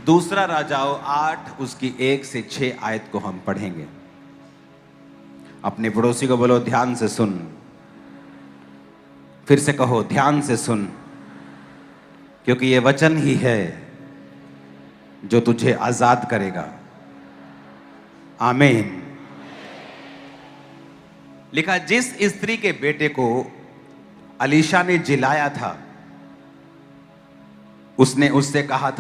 दूसरा राजाओं 8 उसकी 1 से 6 आयत को हम पढ़ेंगे। अपने पड़ोसी को बोलो ध्यान से सुन। फिर से कहो ध्यान से सुन, क्योंकि ये वचन ही है जो तुझे आजाद करेगा। आमीन। लिखा, जिस स्त्री के बेटे को अलीशा ने जिलाया था, उसने उससे कहा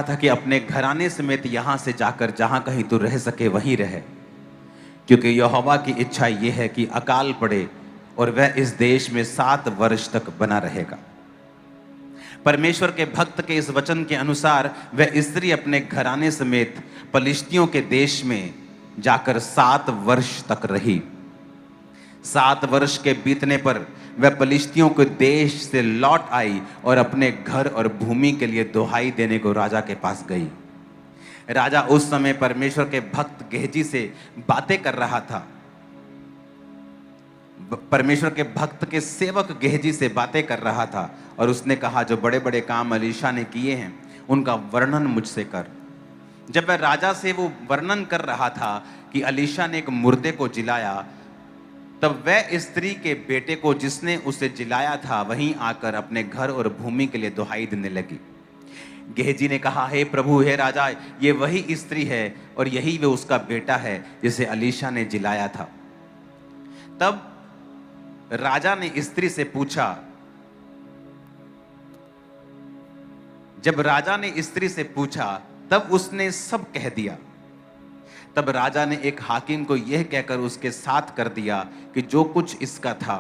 था कि अपने घराने समेत यहां से जाकर जहां कहीं तू रह सके वहीं रहे, क्योंकि यहोवा की इच्छा यह है कि अकाल पड़े और वह इस देश में 7 वर्ष तक बना रहेगा। परमेश्वर के भक्त के इस वचन के अनुसार वह स्त्री अपने घराने समेत पलिश्तियों के देश में जाकर 7 वर्ष तक रही। 7 वर्ष के बीतने पर वह पलिश्तियों के देश से लौट आई और अपने घर और भूमि के लिए दुहाई देने को राजा के पास गई। राजा उस समय परमेश्वर के भक्त गेहजी से बातें कर रहा था। परमेश्वर के भक्त के सेवक गेहजी से बातें कर रहा था और उसने कहा, जो बड़े बड़े काम अलीशा ने किए हैं उनका वर्णन मुझसे कर। जब वह राजा से वो वर्णन कर रहा था कि अलीशा ने एक मुर्दे को जिलाया, तब वह स्त्री के बेटे को जिसने उसे जिलाया था वहीं आकर अपने घर और भूमि के लिए दुहाई देने लगी। गेहजी ने कहा, हे प्रभु, हे राजा, ये वही स्त्री है और यही वह उसका बेटा है जिसे अलीशा ने जिलाया था। तब राजा ने स्त्री से पूछा, जब राजा ने स्त्री से पूछा तब उसने सब कह दिया। तब राजा ने एक हाकिम को यह कहकर उसके साथ कर दिया कि जो कुछ इसका था,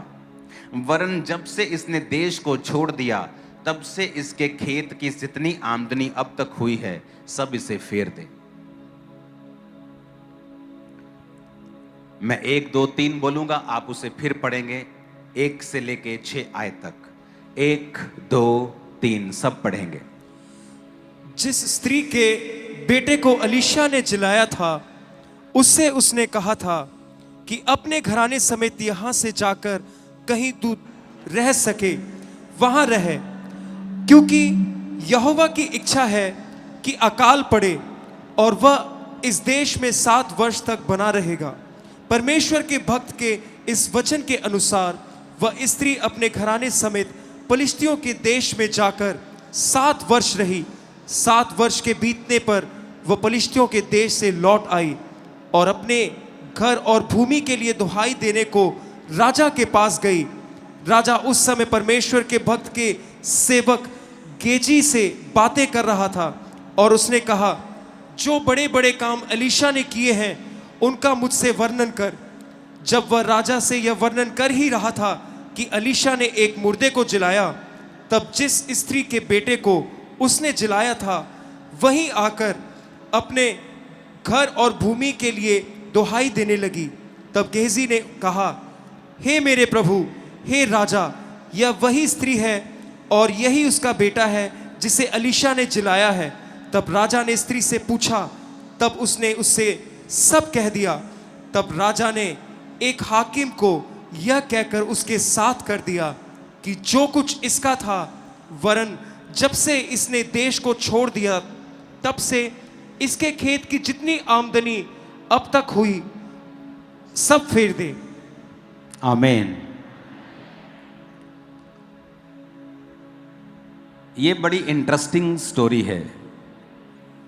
वरन जब से इसने देश को छोड़ दिया तब से इसके खेत की जितनी आमदनी अब तक हुई है सब इसे फेर दे। मैं 1 2 3 बोलूंगा, आप उसे फिर पढ़ेंगे 1 से लेके 6 आयत तक। 1 2 3 सब पढ़ेंगे। जिस स्त्री के बेटे को अलीशा ने जिलाया था, उससे उसने कहा था कि अपने घराने समेत यहां से जाकर कहीं तू रह सके वहां रह, क्योंकि यहोवा की इच्छा है कि अकाल पड़े और वह इस देश में 7 वर्ष तक बना रहेगा। परमेश्वर के भक्त के इस वचन के अनुसार वह स्त्री अपने घराने समेत पलिश्तियों के देश में जाकर 7 वर्ष रही। 7 वर्ष के बीतने पर वह पलिश्तियों के देश से लौट आई और अपने घर और भूमि के लिए दुहाई देने को राजा के पास गई। राजा उस समय परमेश्वर के भक्त के सेवक गेजी से बातें कर रहा था और उसने कहा, जो बड़े बड़े काम अलीशा ने किए हैं उनका मुझसे वर्णन कर। जब वह राजा से यह वर्णन कर ही रहा था कि अलीशा ने एक मुर्दे को जिलाया, तब जिस स्त्री के बेटे को उसने जिलाया था वहीं आकर अपने घर और भूमि के लिए दुहाई देने लगी। तब गेहजी ने कहा, हे मेरे प्रभु, हे राजा, यह वही स्त्री है और यही उसका बेटा है जिसे अलीशा ने जिलाया है। तब राजा ने स्त्री से पूछा, तब उसने उससे सब कह दिया। तब राजा ने एक हाकिम को यह कहकर उसके साथ कर दिया कि जो कुछ इसका था, वरन जब से इसने देश को छोड़ दिया तब से इसके खेत की जितनी आमदनी अब तक हुई सब फेर दे। आमीन। ये बड़ी इंटरेस्टिंग स्टोरी है।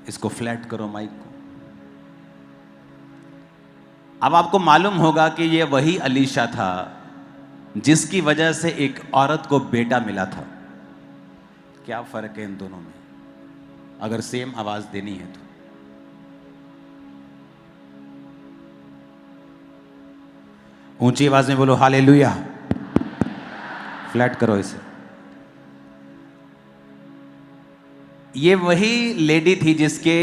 इसको फ्लैट करो माइक को। अब आपको मालूम होगा कि ये वही अलीशा था जिसकी वजह से एक औरत को बेटा मिला था। क्या फर्क है इन दोनों में, अगर सेम आवाज देनी है तो? ऊंची आवाज में बोलो हालेलुया। फ्लैट करो इसे। ये वही लेडी थी जिसके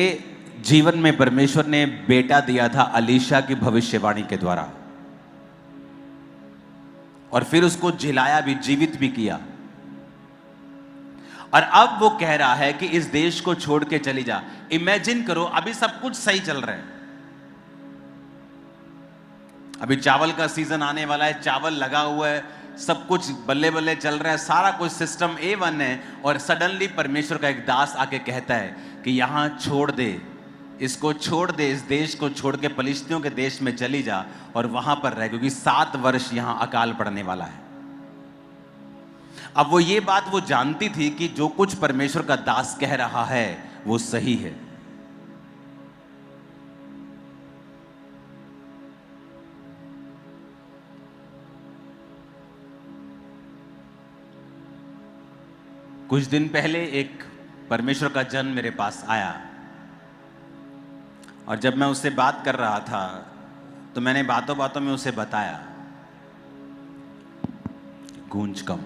जीवन में परमेश्वर ने बेटा दिया था अलीशा की भविष्यवाणी के द्वारा, और फिर उसको जिलाया भी, जीवित भी किया। और अब वो कह रहा है कि इस देश को छोड़ के चली जा। इमेजिन करो, अभी सब कुछ सही चल रहा है, अभी चावल का सीजन आने वाला है, चावल लगा हुआ है, सब कुछ बल्ले बल्ले चल रहा है, सारा कुछ सिस्टम A1 है, और सडनली परमेश्वर का एक दास आके कहता है कि यहाँ छोड़ दे, इसको छोड़ दे, इस देश को छोड़ के पलिश्तियों के देश में चली जा और वहां पर रह, क्योंकि 7 वर्ष यहां अकाल पड़ने वाला है। अब वो ये बात वो जानती थी कि जो कुछ परमेश्वर का दास कह रहा है वो सही है। कुछ दिन पहले एक परमेश्वर का जन मेरे पास आया, और जब मैं उससे बात कर रहा था तो मैंने बातों बातों में उसे बताया, गूंज कम।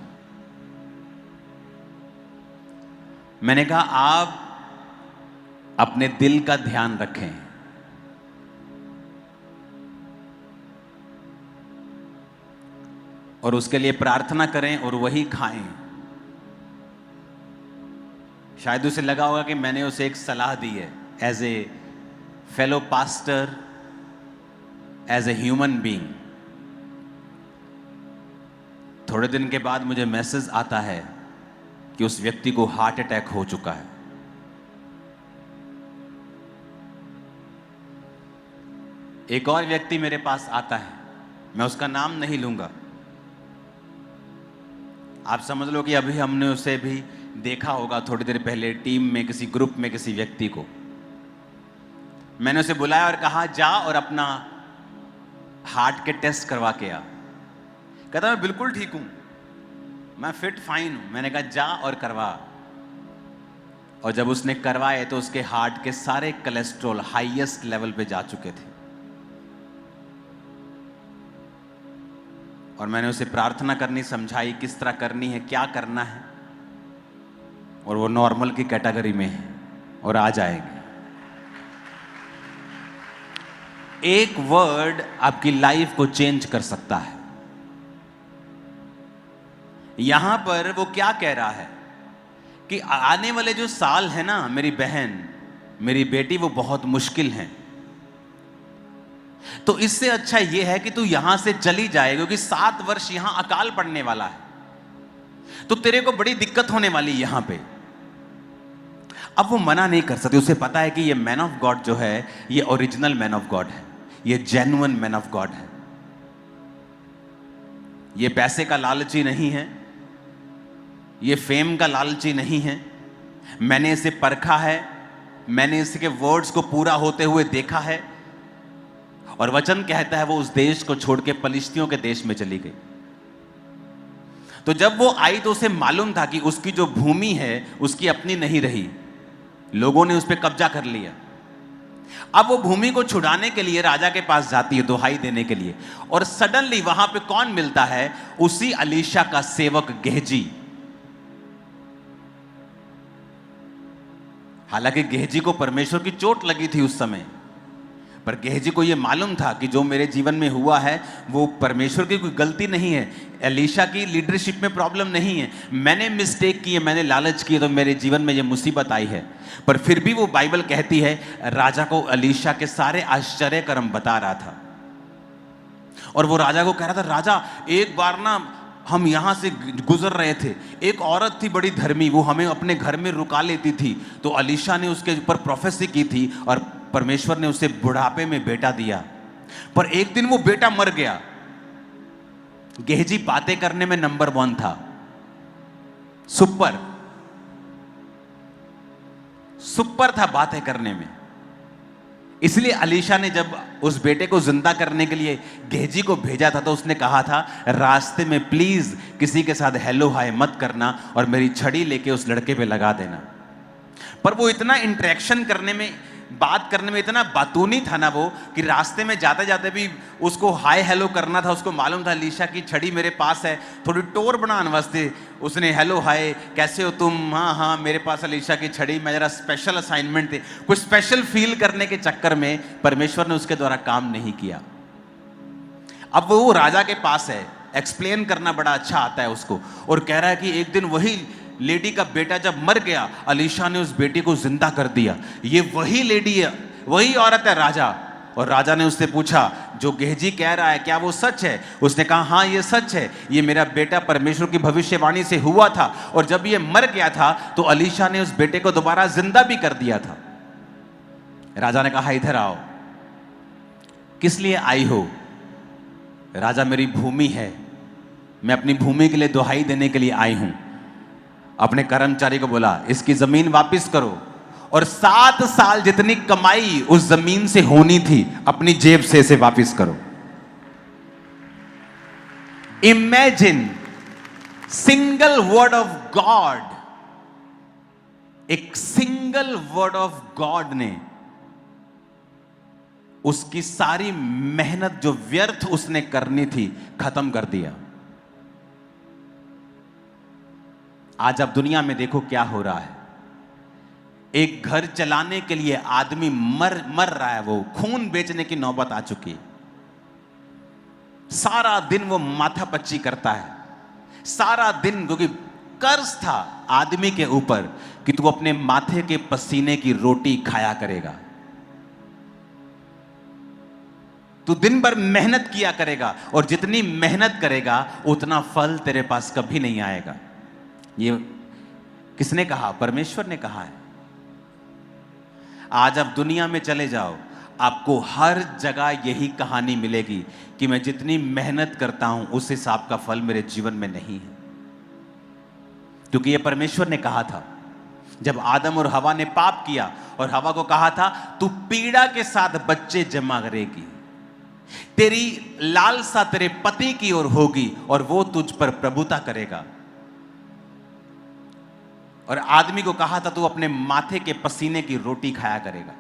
मैंने कहा आप अपने दिल का ध्यान रखें, और उसके लिए प्रार्थना करें और वही खाएं। शायद उसे लगा होगा कि मैंने उसे एक सलाह दी है as a fellow pastor, as a human being. थोड़े दिन के बाद मुझे मैसेज आता है कि उस व्यक्ति को हार्ट अटैक हो चुका है। एक और व्यक्ति मेरे पास आता है, मैं उसका नाम नहीं लूंगा, आप समझ लो कि अभी हमने उसे भी देखा होगा थोड़ी देर पहले टीम में, किसी ग्रुप में, किसी व्यक्ति को। मैंने उसे बुलाया और कहा जा और अपना हार्ट के टेस्ट करवा के आ। कहता मैं बिल्कुल ठीक हूं, मैं फिट फाइन हूं। मैंने कहा जा और करवा। और जब उसने करवाए तो उसके हार्ट के सारे कोलेस्ट्रॉल हाईएस्ट लेवल पे जा चुके थे। और मैंने उसे प्रार्थना करनी समझाई, किस तरह करनी है, क्या करना है, और वो नॉर्मल की कैटेगरी में है और आ जाएंगे। एक वर्ड आपकी लाइफ को चेंज कर सकता है। यहां पर वो क्या कह रहा है कि आने वाले जो साल है ना मेरी बहन, मेरी बेटी, वो बहुत मुश्किल हैं। तो इससे अच्छा यह है कि तू यहां से चली जाए, क्योंकि 7 वर्ष यहां अकाल पड़ने वाला है, तो तेरे को बड़ी दिक्कत होने वाली यहां पे। अब वो मना नहीं कर सकती, उसे पता है कि ये मैन ऑफ गॉड जो है ये ओरिजिनल मैन ऑफ गॉड है, ये जेन्युइन मैन ऑफ गॉड है, ये पैसे का लालची नहीं है, ये फेम का लालची नहीं है। मैंने इसे परखा है, मैंने इसके वर्ड्स को पूरा होते हुए देखा है, और वचन कहता है वो उस देश को छोड़ के पलिश्तियों के देश में चली गई। तो जब वो आई तो उसे मालूम था कि उसकी जो भूमि है उसकी अपनी नहीं रही, लोगों ने उस पर कब्जा कर लिया। अब वो भूमि को छुड़ाने के लिए राजा के पास जाती है दुहाई देने के लिए, और सडनली वहां पे कौन मिलता है? उसी अलीशा का सेवक गेहजी। हालांकि गेहजी को परमेश्वर की चोट लगी थी उस समय, पर गेहजी को यह मालूम था कि जो मेरे जीवन में हुआ है वो परमेश्वर की कोई गलती नहीं है, एलीशा की लीडरशिप में प्रॉब्लम नहीं है, मैंने मिस्टेक की है, मैंने लालच की है, तो मेरे जीवन में ये मुसीबत आई है। पर फिर भी वो बाइबल कहती है राजा को एलीशा के सारे आश्चर्य कर्म बता रहा था, और वो राजा को कह रहा था, राजा एक बार ना हम यहां से गुजर रहे थे, एक औरत थी बड़ी धर्मी, वो हमें अपने घर में रुका लेती थी, तो एलीशा ने उसके ऊपर प्रोफेसी की थी और परमेश्वर ने उसे बुढ़ापे में बेटा दिया, पर एक दिन वो बेटा मर गया। गेहजी बातें करने में नंबर 1 था, सुपर था बातें करने में। इसलिए एलीशा ने जब उस बेटे को जिंदा करने के लिए गेहजी को भेजा था तो उसने कहा था रास्ते में प्लीज किसी के साथ हेलो हाय मत करना और मेरी छड़ी लेके उस लड़के पे लगा देना। पर वो इतना इंटरेक्शन करने में, बात करने में इतना बातूनी था ना वो, कि रास्ते में जाते जाते भी उसको हाय हेलो करना था। उसको मालूम था एलीशा की छड़ी मेरे पास है, थोड़ी टोर बनाने वास्ते उसने हेलो हाय कैसे हो तुम, हाँ हाँ मेरे पास एलीशा की छड़ी, मैं जरा स्पेशल असाइनमेंट थे, कुछ स्पेशल फील करने के चक्कर में परमेश्वर ने उसके द्वारा काम नहीं किया। अब वो राजा के पास है, एक्सप्लेन करना बड़ा अच्छा आता है उसको, और कह रहा है कि एक दिन वही लेडी का बेटा जब मर गया, एलीशा ने उस बेटी को जिंदा कर दिया। ये वही लेडी है, वही औरत है राजा और राजा ने उससे पूछा, जो गेहजी कह रहा है क्या वो सच है? उसने कहा, हाँ ये सच है, ये मेरा बेटा परमेश्वर की भविष्यवाणी से हुआ था, और जब ये मर गया था तो अलीशा ने उस बेटे को दोबारा जिंदा भी कर दिया था। राजा ने कहा, इधर आओ। किस लिए आई हो? राजा, मेरी भूमि है, मैं अपनी भूमि के लिए दुहाई देने के लिए आई हूं। अपने कर्मचारी को बोला, इसकी जमीन वापस करो, और 7 साल जितनी कमाई उस जमीन से होनी थी अपनी जेब से इसे वापस करो। Imagine, single word of God, एक सिंगल वर्ड ऑफ गॉड ने उसकी सारी मेहनत जो व्यर्थ उसने करनी थी खत्म कर दिया। आज आप दुनिया में देखो क्या हो रहा है। एक घर चलाने के लिए आदमी मर रहा है, वो खून बेचने की नौबत आ चुकी है। सारा दिन वो माथापच्ची करता है, सारा दिन, क्योंकि कर्ज था आदमी के ऊपर कि तू अपने माथे के पसीने की रोटी खाया करेगा, तू दिन भर मेहनत किया करेगा, और जितनी मेहनत करेगा उतना फल तेरे पास कभी नहीं आएगा। ये किसने कहा? परमेश्वर ने कहा है। आज आप दुनिया में चले जाओ, आपको हर जगह यही कहानी मिलेगी कि मैं जितनी मेहनत करता हूं उस हिसाब का फल मेरे जीवन में नहीं है। क्योंकि यह परमेश्वर ने कहा था जब आदम और हवा ने पाप किया, और हवा को कहा था, तू पीड़ा के साथ बच्चे जमा करेगी, तेरी लालसा तेरे पति की ओर होगी और वो तुझ पर प्रभुता करेगा। और आदमी को कहा था, तू अपने माथे के पसीने की रोटी खाया करेगा।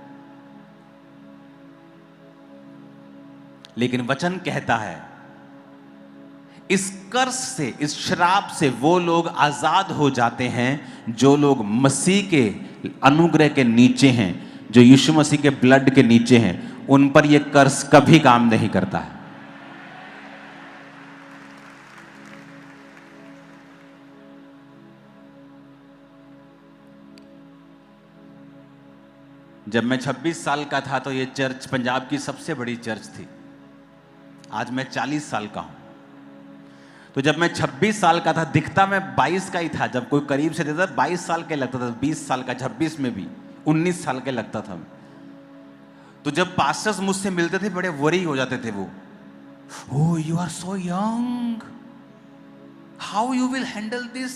लेकिन वचन कहता है, इस कर्ज से, इस श्राप से वो लोग आजाद हो जाते हैं जो लोग मसीह के अनुग्रह के नीचे हैं, जो यीशु मसीह के ब्लड के नीचे हैं। उन पर यह कर्ज कभी काम नहीं करता है। जब मैं 26 साल का था तो यह चर्च पंजाब की सबसे बड़ी चर्च थी। आज मैं 40 साल का हूं। तो जब मैं 26 साल का था, दिखता मैं 22 का ही था। जब कोई करीब से देखता 22 साल के लगता था, 20 साल का, 26 में भी 19 साल के लगता था। तो जब पास्टर्स मुझसे मिलते थे बड़े वरी हो जाते थे वो, oh you are so young, how you will handle this,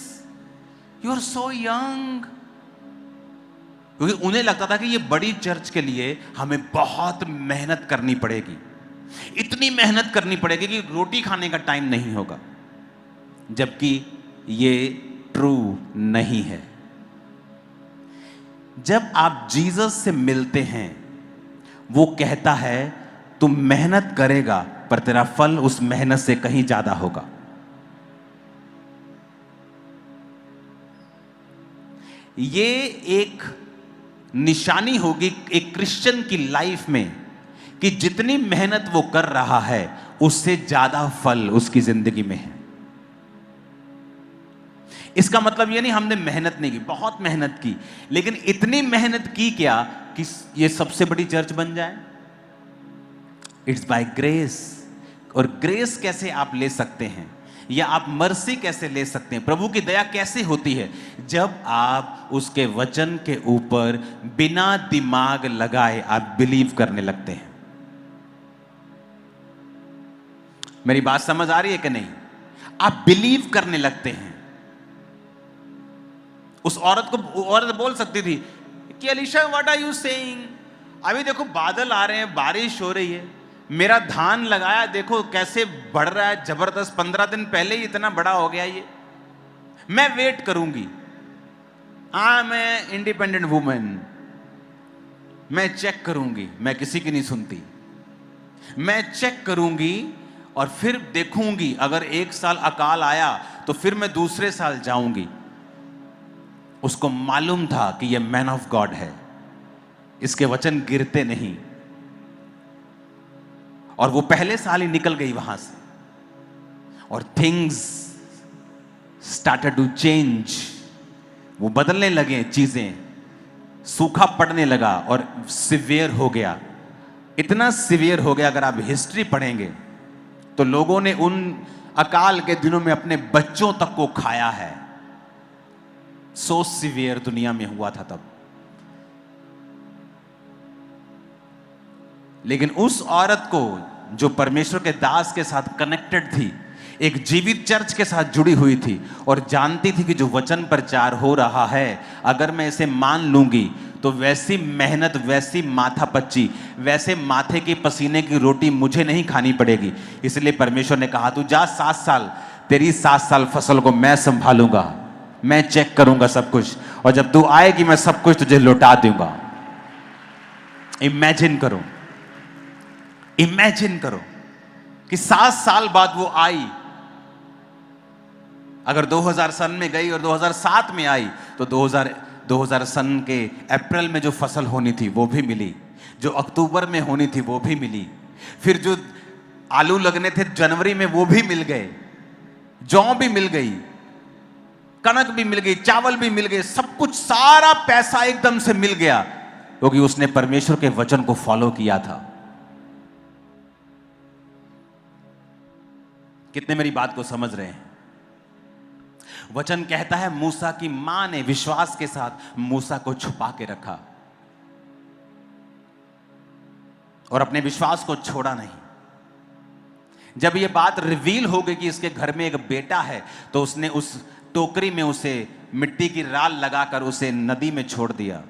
you are so young. क्योंकि उन्हें लगता था कि ये बड़ी चर्च के लिए हमें बहुत मेहनत करनी पड़ेगी, इतनी मेहनत करनी पड़ेगी कि रोटी खाने का टाइम नहीं होगा। जबकि ये ट्रू नहीं है। जब आप जीसस से मिलते हैं, वो कहता है तू मेहनत करेगा पर तेरा फल उस मेहनत से कहीं ज्यादा होगा। ये एक निशानी होगी एक क्रिश्चियन की लाइफ में कि जितनी मेहनत वो कर रहा है उससे ज्यादा फल उसकी जिंदगी में है। इसका मतलब ये नहीं हमने मेहनत नहीं की, बहुत मेहनत की, लेकिन इतनी मेहनत की क्या कि ये सबसे बड़ी चर्च बन जाए। It's by grace. और ग्रेस कैसे आप ले सकते हैं, या आप मर्सी कैसे ले सकते हैं, प्रभु की दया कैसे होती है? जब आप उसके वचन के ऊपर बिना दिमाग लगाए आप बिलीव करने लगते हैं। मेरी बात समझ आ रही है कि नहीं? आप बिलीव करने लगते हैं। उस औरत बोल सकती थी कि Alisha what are you saying, अभी देखो बादल आ रहे हैं, बारिश हो रही है, मेरा धान लगाया देखो कैसे बढ़ रहा है जबरदस्त, 15 दिन पहले ही इतना बड़ा हो गया ये, मैं वेट करूंगी। मैं इंडिपेंडेंट वुमेन, मैं चेक करूंगी, मैं किसी की नहीं सुनती, मैं चेक करूंगी और फिर देखूंगी, अगर 1 साल अकाल आया तो फिर मैं दूसरे साल जाऊंगी। उसको मालूम था कि यह मैन ऑफ गॉड है, इसके वचन गिरते नहीं, और वो पहले साल ही निकल गई वहां से, और थिंग्स स्टार्टेड टू चेंज। वो बदलने लगे चीजें, सूखा पड़ने लगा और सिवियर हो गया। इतना सीवियर हो गया, अगर आप हिस्ट्री पढ़ेंगे तो लोगों ने उन अकाल के दिनों में अपने बच्चों तक को खाया है। सो सीवियर दुनिया में हुआ था तब। लेकिन उस औरत को जो परमेश्वर के दास के साथ कनेक्टेड थी, एक जीवित चर्च के साथ जुड़ी हुई थी और जानती थी कि जो वचन प्रचार हो रहा है, अगर मैं इसे मान लूंगी तो वैसी मेहनत, वैसी माथापच्ची, वैसे माथे के पसीने की रोटी मुझे नहीं खानी पड़ेगी। इसलिए परमेश्वर ने कहा, तू जा 7 साल, तेरी 7 साल फसल को मैं संभालूंगा, मैं चेक करूंगा सब कुछ, और जब तू आएगी मैं सब कुछ तुझे लौटा दूंगा। इमेजिन करो, इमेजिन करो कि 7 साल बाद वो आई। अगर 2000 सन में गई और 2007 में आई तो 2000 सन के अप्रैल में जो फसल होनी थी वो भी मिली, जो अक्टूबर में होनी थी वो भी मिली, फिर जो आलू लगने थे जनवरी में वो भी मिल गए, जौ भी मिल गई, कनक भी मिल गई, चावल भी मिल गए, सब कुछ, सारा पैसा एकदम से मिल गया, क्योंकि उसने परमेश्वर के वचन को फॉलो किया था। कितने मेरी बात को समझ रहे हैं? वचन कहता है मूसा की मां ने विश्वास के साथ मूसा को छुपा के रखा और अपने विश्वास को छोड़ा नहीं। जब यह बात रिवील हो गई कि इसके घर में एक बेटा है, तो उसने उस टोकरी में उसे मिट्टी की राल लगाकर उसे नदी में छोड़ दिया,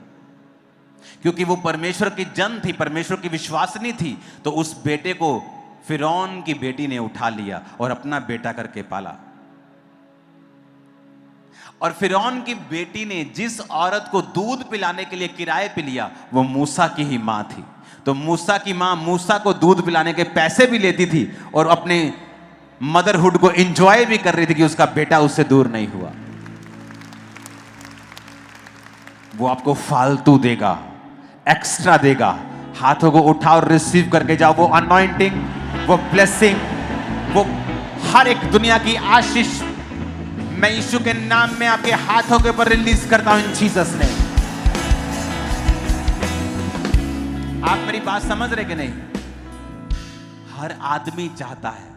क्योंकि वो परमेश्वर की जन थी, परमेश्वर की विश्वासनी थी। तो उस बेटे को फिरौन की बेटी ने उठा लिया और अपना बेटा करके पाला। और फिरौन की बेटी ने जिस औरत को दूध पिलाने के लिए किराए पे लिया, वो मूसा की ही मां थी। तो मूसा की मां मूसा को दूध पिलाने के पैसे भी लेती थी और अपने मदरहुड को एंजॉय भी कर रही थी कि उसका बेटा उससे दूर नहीं हुआ। वो आपको फालतू देगा, एक्स्ट्रा देगा। हाथों को उठाओ और रिसीव करके जाओ वो अनॉइंटिंग, वो ब्लेसिंग, वो हर एक दुनिया की आशीष मैं यीशु के नाम में आपके हाथों के ऊपर रिलीज करता हूं, इन जीसस ने। आप मेरी बात समझ रहे कि नहीं? हर आदमी चाहता है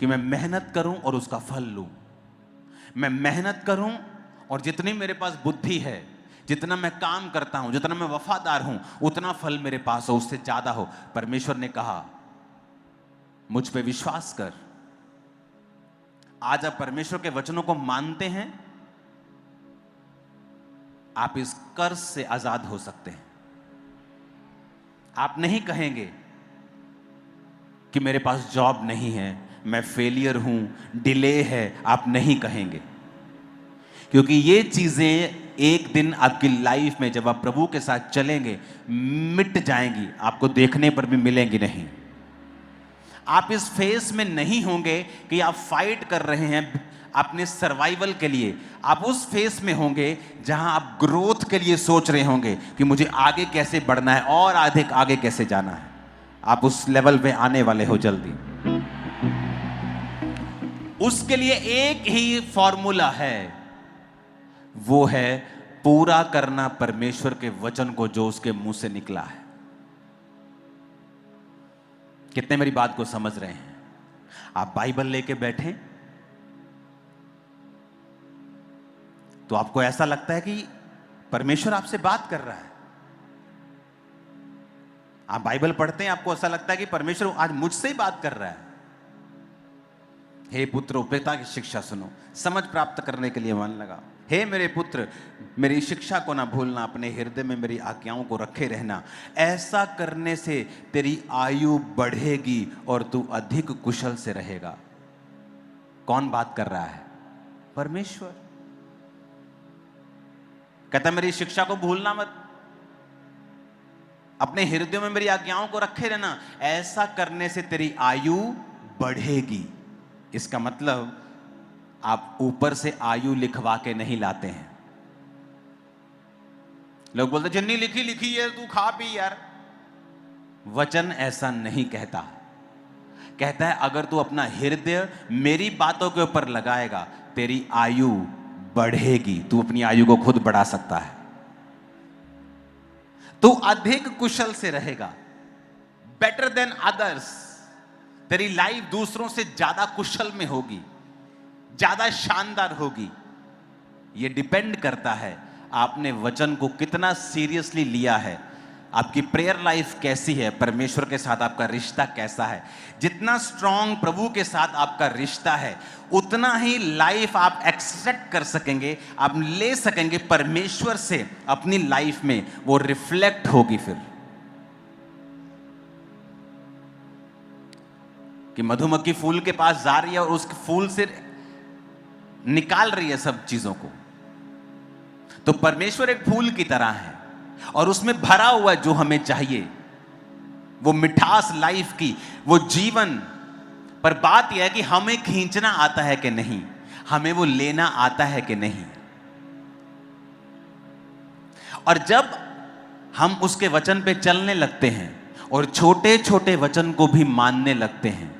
कि मैं मेहनत करूं और उसका फल लूं। मैं मेहनत करूं और जितनी मेरे पास बुद्धि है, जितना मैं काम करता हूं, जितना मैं वफादार हूं, उतना फल मेरे पास हो, उससे ज्यादा हो। परमेश्वर ने कहा मुझ पे विश्वास कर। आज आप परमेश्वर के वचनों को मानते हैं, आप इस कर्ज से आजाद हो सकते हैं। आप नहीं कहेंगे कि मेरे पास जॉब नहीं है, मैं फेलियर हूं, डिले है। आप नहीं कहेंगे, क्योंकि ये चीजें एक दिन आपकी लाइफ में जब आप प्रभु के साथ चलेंगे मिट जाएंगी, आपको देखने पर भी मिलेंगी नहीं। आप इस फेस में नहीं होंगे कि आप फाइट कर रहे हैं अपने सर्वाइवल के लिए। आप उस फेस में होंगे जहां आप ग्रोथ के लिए सोच रहे होंगे कि मुझे आगे कैसे बढ़ना है और आगे कैसे जाना है। आप उस लेवल पे आने वाले हो जल्दी। उसके लिए एक ही फॉर्मूला है, वो है पूरा करना परमेश्वर के वचन को जो उसके मुंह से निकला है। कितने मेरी बात को समझ रहे हैं? आप बाइबल लेके बैठे तो आपको ऐसा लगता है कि परमेश्वर आपसे बात कर रहा है। आप बाइबल पढ़ते हैं, आपको ऐसा लगता है कि परमेश्वर आज मुझसे ही बात कर रहा है। हे पुत्रो, पिता की शिक्षा सुनो, समझ प्राप्त करने के लिए मन लगाओ। हे मेरे पुत्र, मेरी शिक्षा को ना भूलना, अपने हृदय में मेरी आज्ञाओं को रखे रहना। ऐसा करने से तेरी आयु बढ़ेगी और तू अधिक कुशल से रहेगा। कौन बात कर रहा है? परमेश्वर। कहता मेरी शिक्षा को भूलना मत, अपने हृदय में मेरी आज्ञाओं को रखे रहना। ऐसा करने से तेरी आयु बढ़ेगी। इसका मतलब आप ऊपर से आयु लिखवा के नहीं लाते हैं। लोग बोलते जिन्नी लिखी लिखी है, तू खा पी यार। वचन ऐसा नहीं कहता। कहता है अगर तू अपना हृदय मेरी बातों के ऊपर लगाएगा, तेरी आयु बढ़ेगी। तू अपनी आयु को खुद बढ़ा सकता है, तू अधिक कुशल से रहेगा। Better than others. तेरी लाइफ दूसरों से ज्यादा कुशल में होगी, ज्यादा शानदार होगी। यह डिपेंड करता है आपने वचन को कितना सीरियसली लिया है, आपकी प्रेयर लाइफ कैसी है, परमेश्वर के साथ आपका रिश्ता कैसा है। जितना स्ट्रांग प्रभु के साथ आपका रिश्ता है, उतना ही लाइफ आप एक्सट्रैक्ट कर सकेंगे, आप ले सकेंगे परमेश्वर से अपनी लाइफ में, वो रिफ्लेक्ट होगी फिर। कि मधुमक्खी फूल के पास जा रही है और उस फूल से निकाल रही है सब चीजों को, तो परमेश्वर एक फूल की तरह है और उसमें भरा हुआ जो हमें चाहिए, वो मिठास लाइफ की, वो जीवन। पर बात यह है कि हमें खींचना आता है कि नहीं, हमें वो लेना आता है कि नहीं। और जब हम उसके वचन पे चलने लगते हैं और छोटे छोटे वचन को भी मानने लगते हैं,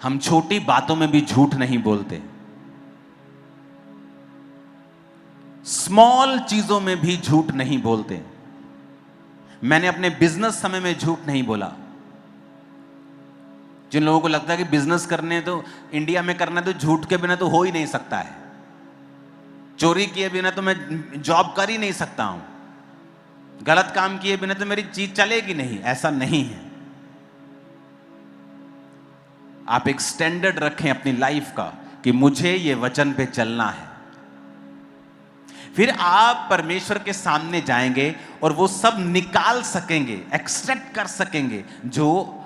हम छोटी बातों में भी झूठ नहीं बोलते, स्मॉल चीजों में भी झूठ नहीं बोलते। मैंने अपने बिजनेस समय में झूठ नहीं बोला। जिन लोगों को लगता है कि बिजनेस करने तो इंडिया में करना तो झूठ के बिना तो हो ही नहीं सकता है, चोरी किए बिना तो मैं जॉब कर ही नहीं सकता हूं, गलत काम किए बिना तो मेरी चीज चलेगी नहीं, ऐसा नहीं है। आप एक स्टैंडर्ड रखें अपनी लाइफ का कि मुझे ये वचन पे चलना है। फिर आप परमेश्वर के सामने जाएंगे और वो सब निकाल सकेंगे, एक्सट्रैक्ट कर सकेंगे, जो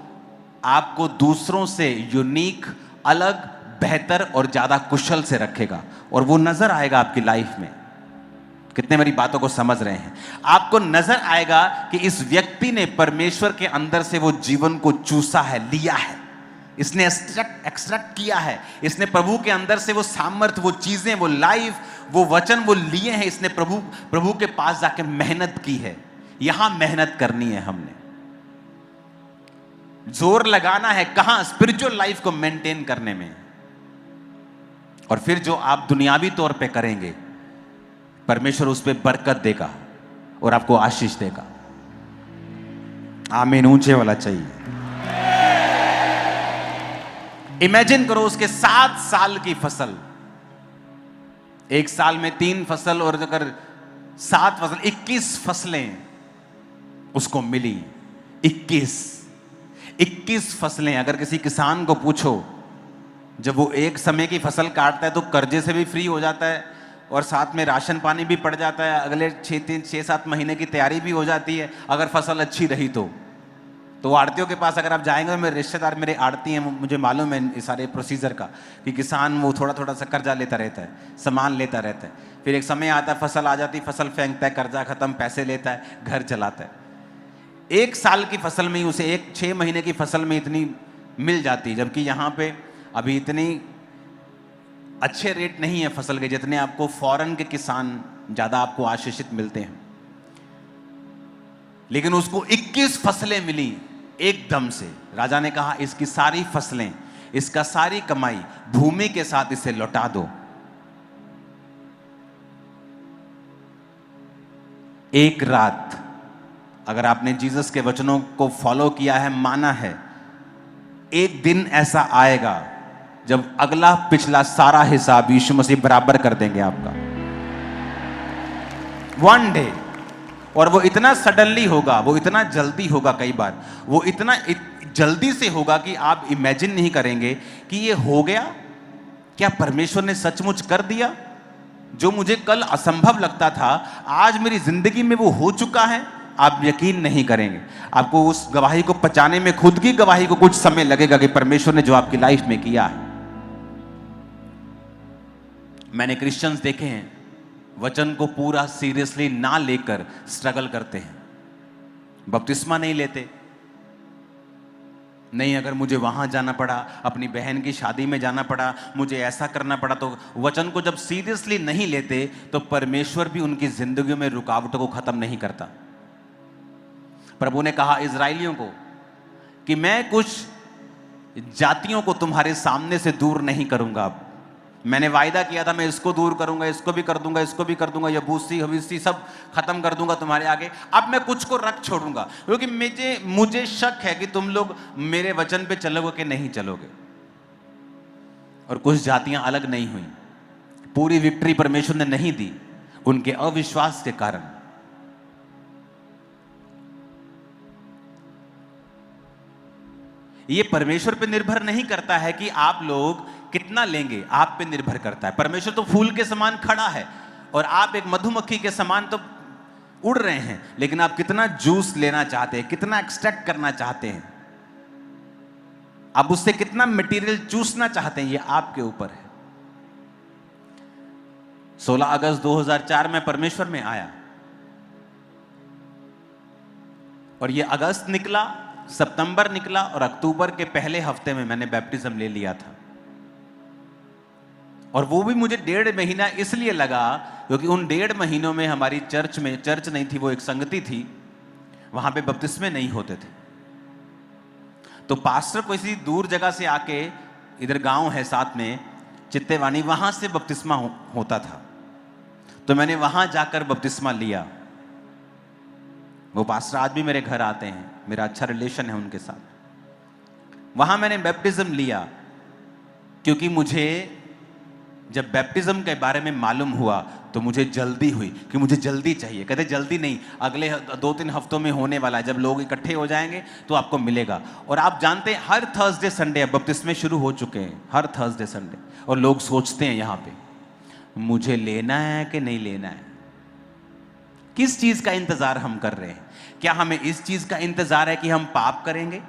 आपको दूसरों से यूनिक, अलग, बेहतर और ज्यादा कुशल से रखेगा। और वो नजर आएगा आपकी लाइफ में। कितने मेरी बातों को समझ रहे हैं? आपको नजर आएगा कि इस व्यक्ति ने परमेश्वर के अंदर से वो जीवन को चूसा है, लिया है, इसने एक्सट्रैक्ट किया है, इसने प्रभु के अंदर से वो सामर्थ्य, वो चीजें, वो लाइफ, वो वचन वो लिए हैं। इसने प्रभु के पास जाके मेहनत की है। यहां मेहनत करनी है, हमने जोर लगाना है कहां? स्पिरिचुअल लाइफ को मेंटेन करने में। और फिर जो आप दुनियावी तौर पे करेंगे, परमेश्वर उस पर बरकत देगा और आपको आशीष देगा। आमीन। ऊंचे वाला चाहिए। इमेजिन करो उसके 7 साल की फसल, एक साल में 3 फसल, और अगर 7 फसल 21 फसलें उसको मिली। 21 फसलें। अगर किसी किसान को पूछो, जब वो एक समय की फसल काटता है तो कर्जे से भी फ्री हो जाता है और साथ में राशन पानी भी पड़ जाता है, अगले 6-7 महीने की तैयारी भी हो जाती है अगर फसल अच्छी रही तो आड़तियों के पास अगर आप जाएंगे, मेरे रिश्तेदार मेरे आड़ती हैं, मुझे मालूम है इस सारे प्रोसीजर का, कि किसान वो थोड़ा थोड़ा सा कर्जा लेता रहता है, सामान लेता रहता है, फिर एक समय आता है फसल आ जाती, फसल फेंकता है, कर्जा खत्म, पैसे लेता है, घर चलाता है। 1 साल की फसल में ही उसे 6 महीने की फसल में इतनी मिल जाती है, जबकि यहाँ पे अभी इतनी अच्छे रेट नहीं है फसल के जितने आपको फॉरेन के किसान ज्यादा आपको आशीषित मिलते हैं। लेकिन उसको 21 फसलें मिली एकदम से। राजा ने कहा, इसकी सारी फसलें, इसका सारी कमाई भूमि के साथ इसे लौटा दो। एक रात, अगर आपने जीसस के वचनों को फॉलो किया है, माना है, एक दिन ऐसा आएगा जब अगला पिछला सारा हिसाब यीशु मसीह बराबर कर देंगे आपका। One day. और वो इतना सडनली होगा, वो इतना जल्दी होगा, कई बार वो इतना जल्दी से होगा कि आप इमेजिन नहीं करेंगे कि ये हो गया। क्या परमेश्वर ने सचमुच कर दिया? जो मुझे कल असंभव लगता था, आज मेरी जिंदगी में वो हो चुका है। आप यकीन नहीं करेंगे। आपको उस गवाही को पचाने में, खुद की गवाही को कुछ समय लगेगा कि परमेश्वर ने जो आपकी लाइफ में किया है। मैंने क्रिश्चियंस देखे हैं, वचन को पूरा सीरियसली ना लेकर स्ट्रगल करते हैं, बपतिस्मा नहीं लेते। नहीं, अगर मुझे वहां जाना पड़ा, अपनी बहन की शादी में जाना पड़ा, मुझे ऐसा करना पड़ा, तो वचन को जब सीरियसली नहीं लेते तो परमेश्वर भी उनकी जिंदगी में रुकावटों को खत्म नहीं करता। प्रभु ने कहा इजराइलियों को कि मैं कुछ जातियों को तुम्हारे सामने से दूर नहीं करूंगा, मैंने वायदा किया था मैं इसको दूर करूंगा, इसको भी कर दूंगा, इसको भी कर दूंगा, यबूसी हवीसी सब खत्म कर दूंगा तुम्हारे आगे। अब मैं कुछ को रख छोड़ूंगा, क्योंकि मुझे शक है कि तुम लोग मेरे वचन पे चलोगे कि नहीं चलोगे। और कुछ जातियां अलग नहीं हुई, पूरी विक्ट्री परमेश्वर ने नहीं दी उनके अविश्वास के कारण। ये परमेश्वर पे निर्भर नहीं करता है कि आप लोग कितना लेंगे, आप पे निर्भर करता है। परमेश्वर तो फूल के समान खड़ा है और आप एक मधुमक्खी के समान तो उड़ रहे हैं, लेकिन आप कितना जूस लेना चाहते हैं, कितना एक्सट्रैक्ट करना चाहते हैं, आप उससे कितना मटेरियल चूसना चाहते हैं, ये आपके ऊपर है। 16 अगस्त 2004 में परमेश्वर में आया और ये अगस्त निकला, सितंबर निकला और अक्टूबर के पहले हफ्ते में मैंने बैप्टिज्म ले लिया था। और वो भी मुझे 1.5 महीना इसलिए लगा क्योंकि उन 1.5 महीनों में हमारी चर्च नहीं थी, वो एक संगति थी, वहां पे बपतिस्मे नहीं होते थे। तो पास्टर किसी दूर जगह से आके, इधर गांव है साथ में चित्तेवानी, वहां से बपतिस्मा होता था। तो मैंने वहां जाकर बपतिस्मा लिया। वो पास्टर आज भी मेरे घर आते हैं, मेरा अच्छा रिलेशन है उनके साथ। वहां मैंने बैप्टिज्म लिया क्योंकि मुझे जब बैप्टिज्म के बारे में मालूम हुआ तो मुझे जल्दी हुई कि मुझे जल्दी चाहिए। कहते जल्दी नहीं, अगले 2-3 हफ्तों में होने वाला है, जब लोग इकट्ठे हो जाएंगे तो आपको मिलेगा। और आप जानते हैं हर थर्सडे संडे अब बपतिस्मे शुरू हो चुके हैं, हर थर्सडे संडे। और लोग सोचते हैं यहाँ पे मुझे लेना है कि नहीं लेना है। किस चीज का इंतजार हम कर रहे हैं? क्या हमें इस चीज का इंतजार है कि हम पाप करेंगे,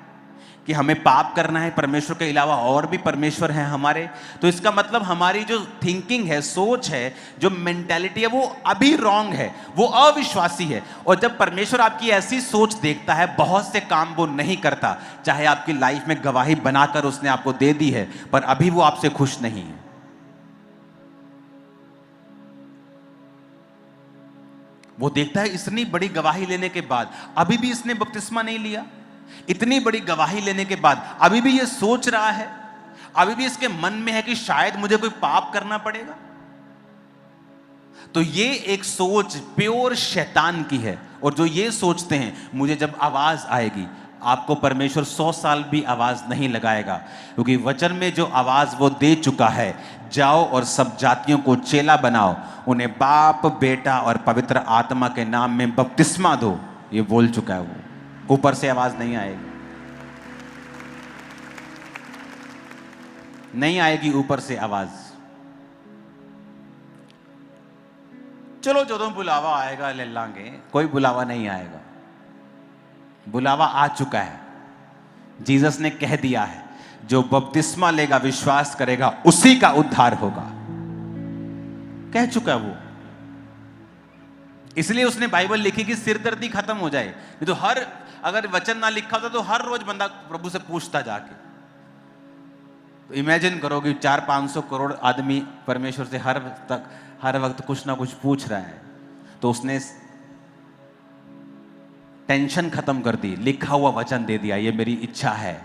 कि हमें पाप करना है, परमेश्वर के अलावा और भी परमेश्वर हैं हमारे? तो इसका मतलब हमारी जो थिंकिंग है, सोच है, जो मेंटालिटी है, वो अभी रॉन्ग है, वो अविश्वासी है। और जब परमेश्वर आपकी ऐसी सोच देखता है, बहुत से काम वो नहीं करता। चाहे आपकी लाइफ में गवाही बनाकर उसने आपको दे दी है, पर अभी वो आपसे खुश नहीं है। वो देखता है इतनी बड़ी गवाही लेने के बाद अभी भी इसने बपतिस्मा नहीं लिया, इतनी बड़ी गवाही लेने के बाद अभी भी ये सोच रहा है, अभी भी इसके मन में है कि शायद मुझे कोई पाप करना पड़ेगा। तो ये एक सोच प्योर शैतान की है। और जो ये सोचते हैं मुझे जब आवाज आएगी, आपको परमेश्वर 100 साल भी आवाज नहीं लगाएगा, क्योंकि वचन में जो आवाज वो दे चुका है, जाओ और सब जातियों को चेला बनाओ, उन्हें बाप, बेटा और पवित्र आत्मा के नाम में बपतिस्मा दो, ये बोल चुका है। वो ऊपर से आवाज नहीं आएगी, नहीं आएगी ऊपर से आवाज। चलो जो बुलावा आएगा ले लांगे, कोई बुलावा नहीं आएगा। बुलावा आ चुका है, जीसस ने कह दिया है, जो बपतिस्मा लेगा, विश्वास करेगा, उसी का उद्धार होगा। कह चुका है वो। इसलिए उसने बाइबल लिखी कि सिरदर्दी खत्म हो जाए। नहीं तो अगर वचन ना लिखा होता तो हर रोज बंदा प्रभु से पूछता जाके। तो इमेजिन करो कि 400-500 करोड़ आदमी परमेश्वर से हर वक्त कुछ ना कुछ पूछ रहा है। तो उसने टेंशन खत्म कर दी, लिखा हुआ वचन दे दिया, ये मेरी इच्छा है,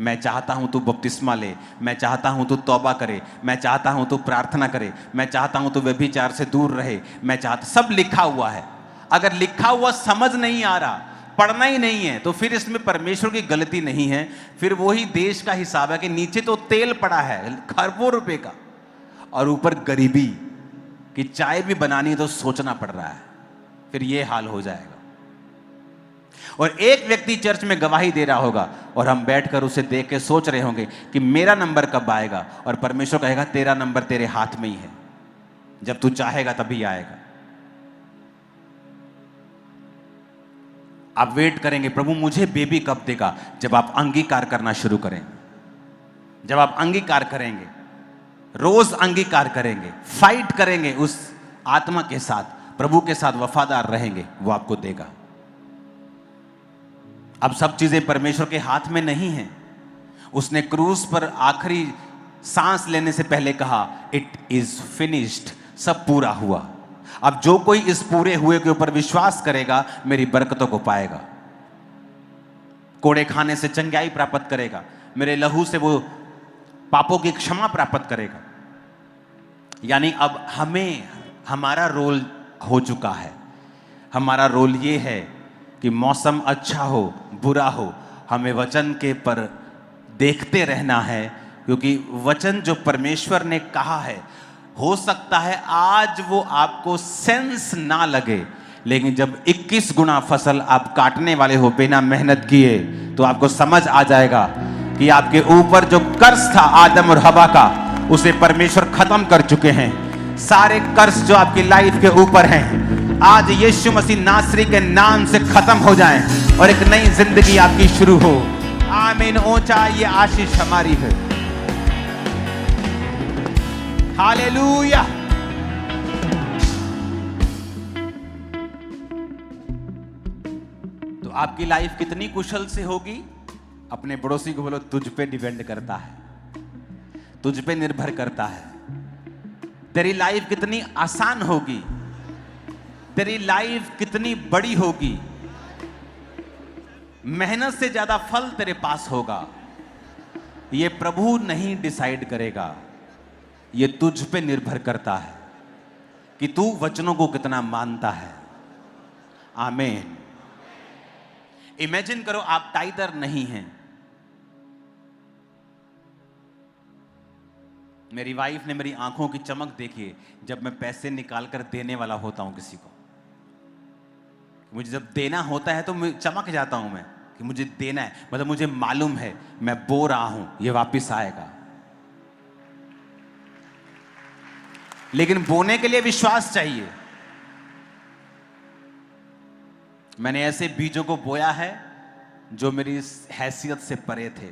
मैं चाहता हूं तू बपतिस्मा ले, मैं चाहता हूं तू तौबा करे, मैं चाहता हूं तू प्रार्थना करे, मैं चाहता हूं तू व्यभिचार से दूर रहे, मैं चाहता, सब लिखा हुआ है। अगर लिखा हुआ समझ नहीं आ रहा, पढ़ना ही नहीं है, तो फिर इसमें परमेश्वर की गलती नहीं है। फिर वही देश का हिसाब है कि नीचे तो तेल पड़ा है खरबों रुपए का, और ऊपर गरीबी कि चाय भी बनानी है तो सोचना पड़ रहा है। फिर ये हाल हो जाएगा। और एक व्यक्ति चर्च में गवाही दे रहा होगा और हम बैठकर उसे देख के सोच रहे होंगे कि मेरा नंबर कब आएगा, और परमेश्वर कहेगा तेरा नंबर तेरे हाथ में ही है, जब तू चाहेगा तभी आएगा। आप वेट करेंगे, प्रभु मुझे बेबी कब देगा? जब आप अंगीकार करना शुरू करेंगे, जब आप अंगीकार करेंगे, रोज अंगीकार करेंगे, फाइट करेंगे उस आत्मा के साथ, प्रभु के साथ वफादार रहेंगे, वो आपको देगा। अब सब चीजें परमेश्वर के हाथ में नहीं हैं। उसने क्रूस पर आखिरी सांस लेने से पहले कहा इट इज फिनिश्ड, सब पूरा हुआ। अब जो कोई इस पूरे हुए के ऊपर विश्वास करेगा, मेरी बरकतों को पाएगा, कोड़े खाने से चंगाई प्राप्त करेगा, मेरे लहू से वो पापों की क्षमा प्राप्त करेगा। यानी अब हमें हमारा रोल हो चुका है। हमारा रोल ये है कि मौसम अच्छा हो बुरा हो, हमें वचन के पर देखते रहना है, क्योंकि वचन जो परमेश्वर ने कहा है, हो सकता है आज वो आपको सेंस ना लगे, लेकिन जब 21 गुना फसल आप काटने वाले हो बिना मेहनत किए, तो आपको समझ आ जाएगा कि आपके ऊपर जो कर्ज था आदम और हवा का, उसे परमेश्वर खत्म कर चुके हैं। सारे कर्ज जो आपकी लाइफ के ऊपर हैं, आज यीशु मसीह नासरी के नाम से खत्म हो जाएं और एक नई जिंदगी आपकी शुरू हो। आमीन। ऊंचा ये आशीष हमारी है। हालेलुया। तो आपकी लाइफ कितनी कुशल से होगी, अपने पड़ोसी को बोलो तुझ पे डिपेंड करता है, तुझ पे निर्भर करता है। तेरी लाइफ कितनी आसान होगी, तेरी लाइफ कितनी बड़ी होगी, मेहनत से ज्यादा फल तेरे पास होगा, ये प्रभु नहीं डिसाइड करेगा, ये तुझ पे निर्भर करता है कि तू वचनों को कितना मानता है। आमीन। इमेजिन करो आप टाइदर नहीं हैं। मेरी वाइफ ने मेरी आंखों की चमक देखी है जब मैं पैसे निकाल कर देने वाला होता हूं किसी को। मुझे जब देना होता है तो मैं चमक जाता हूं, मैं कि मुझे देना है, मतलब मुझे मालूम है मैं बो रहा हूं, ये वापस आएगा। लेकिन बोने के लिए विश्वास चाहिए। मैंने ऐसे बीजों को बोया है जो मेरी हैसियत से परे थे,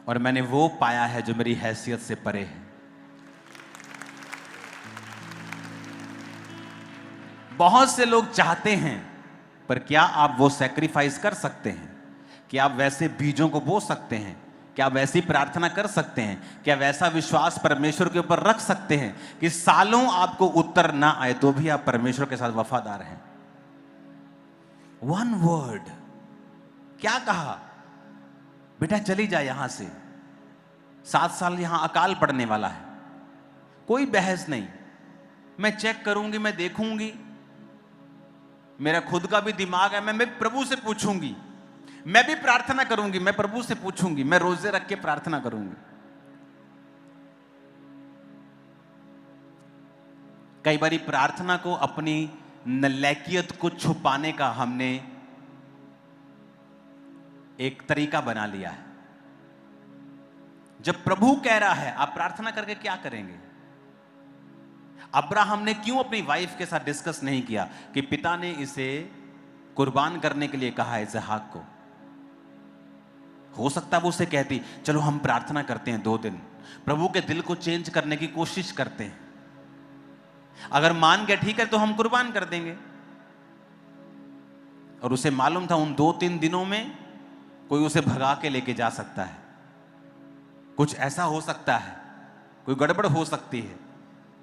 और मैंने वो पाया है जो मेरी हैसियत से परे है। बहुत से लोग चाहते हैं, पर क्या आप वो सैक्रिफाइस कर सकते हैं? क्या आप वैसे बीजों को बो सकते हैं? क्या आप वैसी प्रार्थना कर सकते हैं? क्या वैसा विश्वास परमेश्वर के ऊपर रख सकते हैं कि सालों आपको उत्तर ना आए तो भी आप परमेश्वर के साथ वफादार हैं? वन वर्ड, क्या कहा? बेटा चली जा यहां से, 7 साल यहां अकाल पड़ने वाला है। कोई बहस नहीं, मैं चेक करूंगी, मैं देखूंगी, मेरा खुद का भी दिमाग है, मैं प्रभु से पूछूंगी, मैं भी प्रार्थना करूंगी, मैं प्रभु से पूछूंगी, मैं रोजे रख के प्रार्थना करूंगी। कई बारी प्रार्थना को अपनी नलायकियत को छुपाने का हमने एक तरीका बना लिया है। जब प्रभु कह रहा है आप प्रार्थना करके क्या करेंगे? अब्राहम ने क्यों अपनी वाइफ के साथ डिस्कस नहीं किया कि पिता ने इसे कुर्बान करने के लिए कहा है इसहाक को? हो सकता है वो उसे कहती चलो हम प्रार्थना करते हैं 2 दिन, प्रभु के दिल को चेंज करने की कोशिश करते हैं, अगर मान गया ठीक है तो हम कुर्बान कर देंगे। और उसे मालूम था उन 2-3 दिनों में कोई उसे भगा के लेके जा सकता है, कुछ ऐसा हो सकता है, कोई गड़बड़ हो सकती है।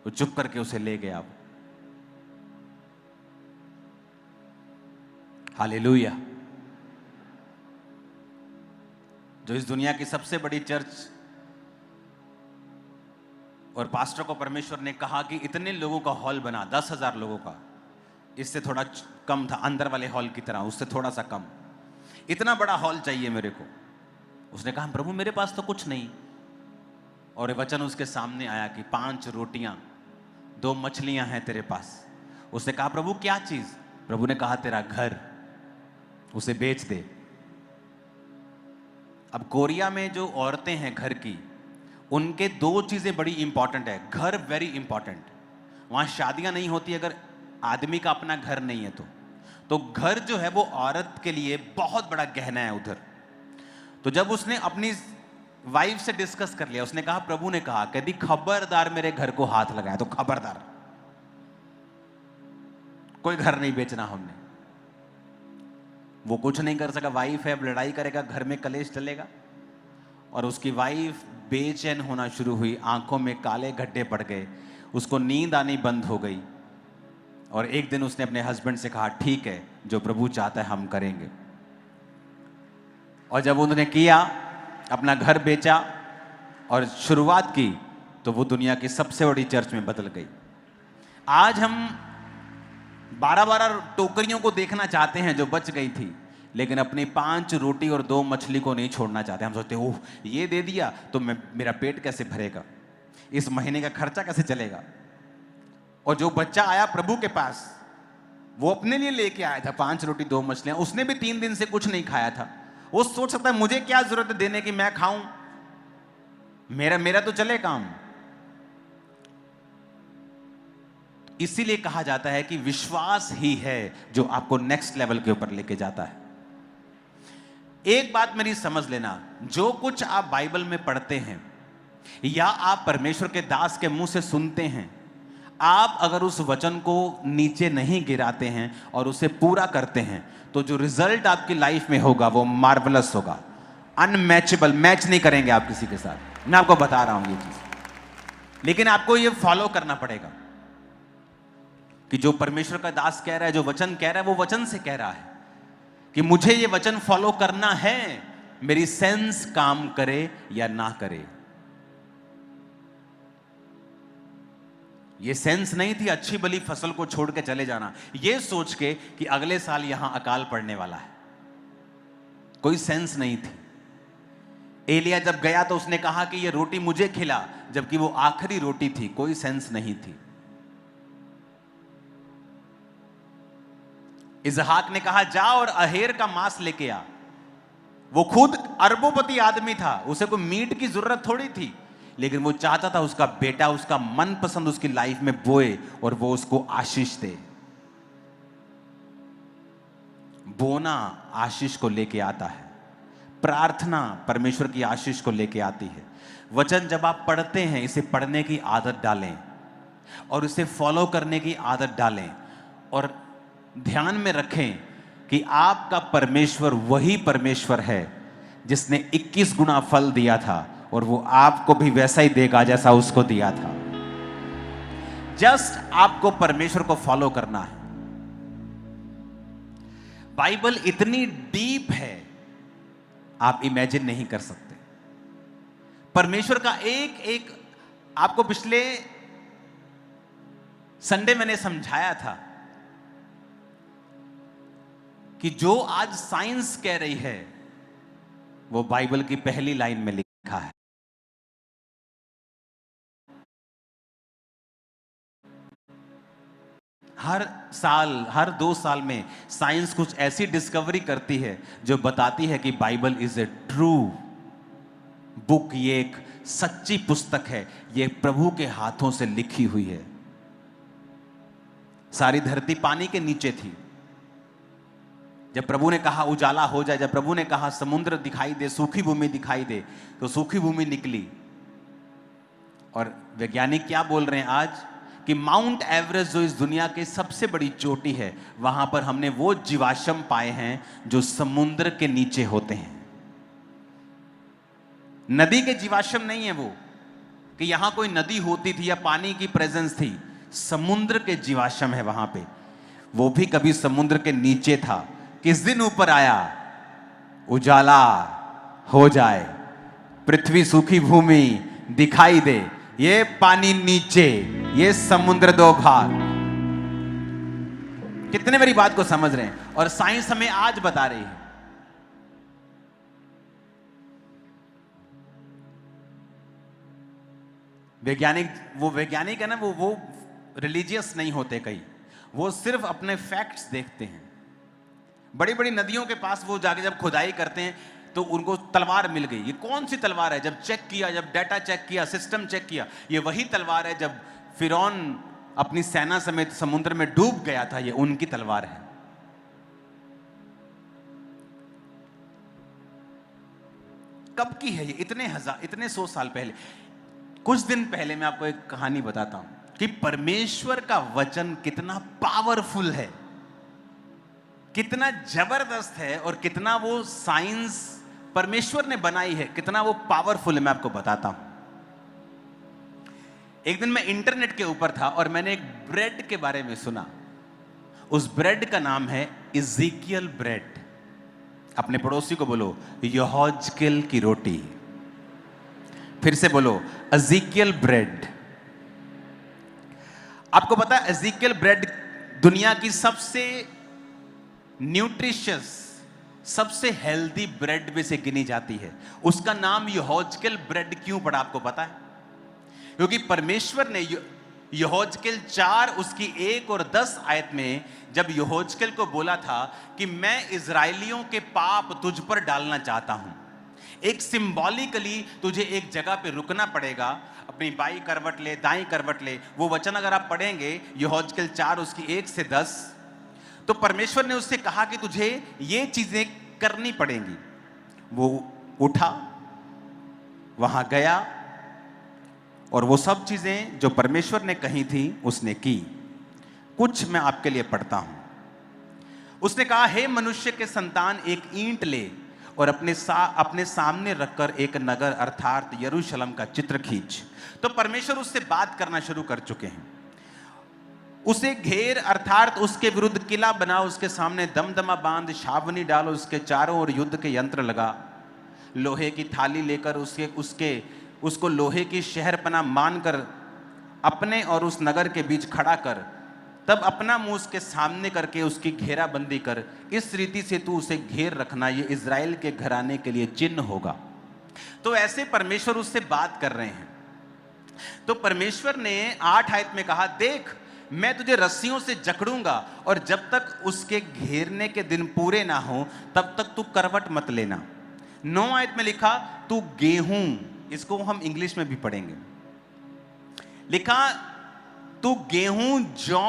वो चुप करके उसे ले गया। हालेलुया। जो इस दुनिया की सबसे बड़ी चर्च और पास्टर को परमेश्वर ने कहा कि इतने लोगों का हॉल बना, 10,000 लोगों का, इससे थोड़ा कम था, अंदर वाले हॉल की तरह, उससे थोड़ा सा कम, इतना बड़ा हॉल चाहिए मेरे को। उसने कहा प्रभु मेरे पास तो कुछ नहीं। और वचन उसके सामने आया कि 5 रोटियां 2 मछलियां हैं तेरे पास। उसने कहा प्रभु क्या चीज? प्रभु ने कहा तेरा घर, उसे बेच दे। अब कोरिया में जो औरतें हैं घर की, उनके 2 चीजें बड़ी इंपॉर्टेंट है। घर वेरी इंपॉर्टेंट, वहां शादियां नहीं होती अगर आदमी का अपना घर नहीं है तो घर जो है वो औरत के लिए बहुत बड़ा गहना है उधर। तो जब उसने अपनी वाइफ से डिस्कस कर लिया, उसने कहा प्रभु ने कहा कभी खबरदार मेरे घर को हाथ लगाया तो खबरदार, कोई घर नहीं बेचना हमने। वो कुछ नहीं कर सका, वाइफ है, अब लड़ाई करेगा, घर में कलेश चलेगा। और उसकी वाइफ बेचैन होना शुरू हुई, आंखों में काले गड्ढे पड़ गए, उसको नींद आनी बंद हो गई। और एक दिन उसने अपने हस्बैंड से कहा ठीक है जो प्रभु चाहता है हम करेंगे। और जब उन्होंने किया, अपना घर बेचा और शुरुआत की तो वो दुनिया की सबसे बड़ी चर्च में बदल गई। आज हम 12-12 टोकरियों को देखना चाहते हैं जो बच गई थी, लेकिन अपनी 5 रोटी और 2 मछली को नहीं छोड़ना चाहते। हम सोचते ओह ये दे दिया तो मेरा पेट कैसे भरेगा, इस महीने का खर्चा कैसे चलेगा। और जो बच्चा आया प्रभु के पास, वो अपने लिए लेके आया था 5 रोटी 2 मछलियां। उसने भी 3 दिन से कुछ नहीं खाया था। वो सोच सकता है मुझे क्या जरूरत है देने की, मैं खाऊं, मेरा तो चले काम। इसीलिए कहा जाता है कि विश्वास ही है जो आपको नेक्स्ट लेवल के ऊपर लेके जाता है। एक बात मेरी समझ लेना, जो कुछ आप बाइबल में पढ़ते हैं या आप परमेश्वर के दास के मुंह से सुनते हैं, आप अगर उस वचन को नीचे नहीं गिराते हैं और उसे पूरा करते हैं, तो जो रिजल्ट आपकी लाइफ में होगा वो मार्वलस होगा, अनमैचेबल। मैच नहीं करेंगे आप किसी के साथ, मैं आपको बता रहा हूं ये चीज। लेकिन आपको ये फॉलो करना पड़ेगा कि जो परमेश्वर का दास कह रहा है, जो वचन कह रहा है, वो वचन से कह रहा है कि मुझे ये वचन फॉलो करना है, मेरी सेंस काम करे या ना करे। ये सेंस नहीं थी अच्छी भली फसल को छोड़ के चले जाना, ये सोच के कि अगले साल यहां अकाल पड़ने वाला है। कोई सेंस नहीं थी। एलिया जब गया तो उसने कहा कि ये रोटी मुझे खिला, जबकि वो आखिरी रोटी थी। कोई सेंस नहीं थी। इसहाक ने कहा जा और अहेर का मांस लेके आ। वो खुद अरबोपति आदमी था, उसे कोई मीट की जरूरत थोड़ी थी, लेकिन वो चाहता था उसका बेटा उसका मनपसंद उसकी लाइफ में बोए और वो उसको आशीष दे। बोना आशीष को लेके आता है, प्रार्थना परमेश्वर की आशीष को लेके आती है। वचन जब आप पढ़ते हैं, इसे पढ़ने की आदत डालें और इसे फॉलो करने की आदत डालें, और ध्यान में रखें कि आपका परमेश्वर वही परमेश्वर है जिसने 21 गुना फल दिया था, और वो आपको भी वैसा ही देगा जैसा उसको दिया था। जस्ट आपको परमेश्वर को फॉलो करना है। बाइबल इतनी डीप है, आप इमेजिन नहीं कर सकते। परमेश्वर का एक एक, आपको पिछले संडे मैंने समझाया था कि जो आज साइंस कह रही है वो बाइबल की पहली लाइन में लिखा है। हर साल, हर 2 साल में साइंस कुछ ऐसी डिस्कवरी करती है जो बताती है कि Bible is a true book. ये एक सच्ची पुस्तक है, ये प्रभु के हाथों से लिखी हुई है। सारी धरती पानी के नीचे थी। जब प्रभु ने कहा उजाला हो जाए, जब प्रभु ने कहा समुद्र दिखाई दे, सूखी भूमि दिखाई दे, तो सूखी भूमि निकली। और वैज्ञानिक क्या बोल रहे हैं आज कि माउंट एवरेस्ट जो इस दुनिया की सबसे बड़ी चोटी है, वहां पर हमने वो जीवाश्म पाए हैं जो समुद्र के नीचे होते हैं। नदी के जीवाश्म नहीं है वो कि यहां कोई नदी होती थी या पानी की प्रेजेंस थी। समुद्र के जीवाश्म है वहां पे। वो भी कभी समुद्र के नीचे था। किस दिन ऊपर आया? उजाला हो जाए, पृथ्वी सूखी भूमि दिखाई दे, ये पानी नीचे, ये समुद्र 2 भाग। कितने मेरी बात को समझ रहे हैं? और साइंस हमें आज बता रही है। वैज्ञानिक है ना, वो रिलीजियस नहीं होते कई, वो सिर्फ अपने फैक्ट्स देखते हैं। बड़ी बड़ी नदियों के पास वो जाके जब खुदाई करते हैं तो उनको तलवार मिल गई। ये कौन सी तलवार है? जब चेक किया, जब डाटा चेक किया, सिस्टम चेक किया, ये वही तलवार है जब फिरौन अपनी सेना समेत समुद्र में डूब गया था, ये उनकी तलवार है। कब की है ये? इतने 100 साल पहले। कुछ दिन पहले मैं आपको एक कहानी बताता हूं कि परमेश्वर का वचन कितना पावरफुल है, कितना जबरदस्त है, और कितना वो साइंस परमेश्वर ने बनाई है, कितना वो पावरफुल है। मैं आपको बताता हूं। एक दिन मैं इंटरनेट के ऊपर था और मैंने एक ब्रेड के बारे में सुना। उस ब्रेड का नाम है इज़ेकियल ब्रेड। अपने पड़ोसी को बोलो यहोजकेल की रोटी। फिर से बोलो, एजिकियल ब्रेड। आपको पता है एजिकियल ब्रेड दुनिया की सबसे न्यूट्रिशियस, सबसे हेल्दी ब्रेड में से गिनी जाती है। उसका नाम यहोजकेल ब्रेड क्यों पड़ा आपको पता है? क्योंकि परमेश्वर ने यहोजकेल 4 उसकी 1 और 10 आयत में जब यहोजकेल को बोला था कि मैं इजरायलियों के पाप तुझ पर डालना चाहता हूं, एक सिंबॉलिकली तुझे एक जगह पे रुकना पड़ेगा, अपनी बाई करवट ले, दाई करवट ले। वो वचन अगर आप पढ़ेंगे यहोजकेल 4 उसकी 1 से 10, तो परमेश्वर ने उससे कहा कि तुझे ये चीजें करनी पड़ेंगी। वो उठा, वहां गया और वो सब चीजें जो परमेश्वर ने कही थी उसने की। कुछ मैं आपके लिए पढ़ता हूं। उसने कहा, हे मनुष्य के संतान, एक ईंट ले और अपने सामने रखकर एक नगर अर्थात यरूशलेम का चित्र खींच। तो परमेश्वर उससे बात करना शुरू कर चुके हैं। उसे घेर अर्थात उसके विरुद्ध किला बनाओ, उसके सामने दमदमा बांध, छावनी डालो, उसके चारों ओर युद्ध के यंत्र लगा, लोहे की थाली लेकर उसको लोहे की शहरपनाह मानकर अपने और उस नगर के बीच खड़ा कर, तब अपना मुंह उसके सामने करके उसकी घेराबंदी कर। इस रीति से तू उसे घेर रखना, ये इज़राइल के घराने के लिए चिन्ह होगा। तो ऐसे परमेश्वर उससे बात कर रहे हैं। तो परमेश्वर ने 8 आयत में कहा, देख मैं तुझे रस्सियों से जकड़ूंगा और जब तक उसके घेरने के दिन पूरे ना हो तब तक तू करवट मत लेना। 9 आयत में लिखा, तू गेहूं, इसको हम इंग्लिश में भी पढ़ेंगे, लिखा तू गेहूं, जौ,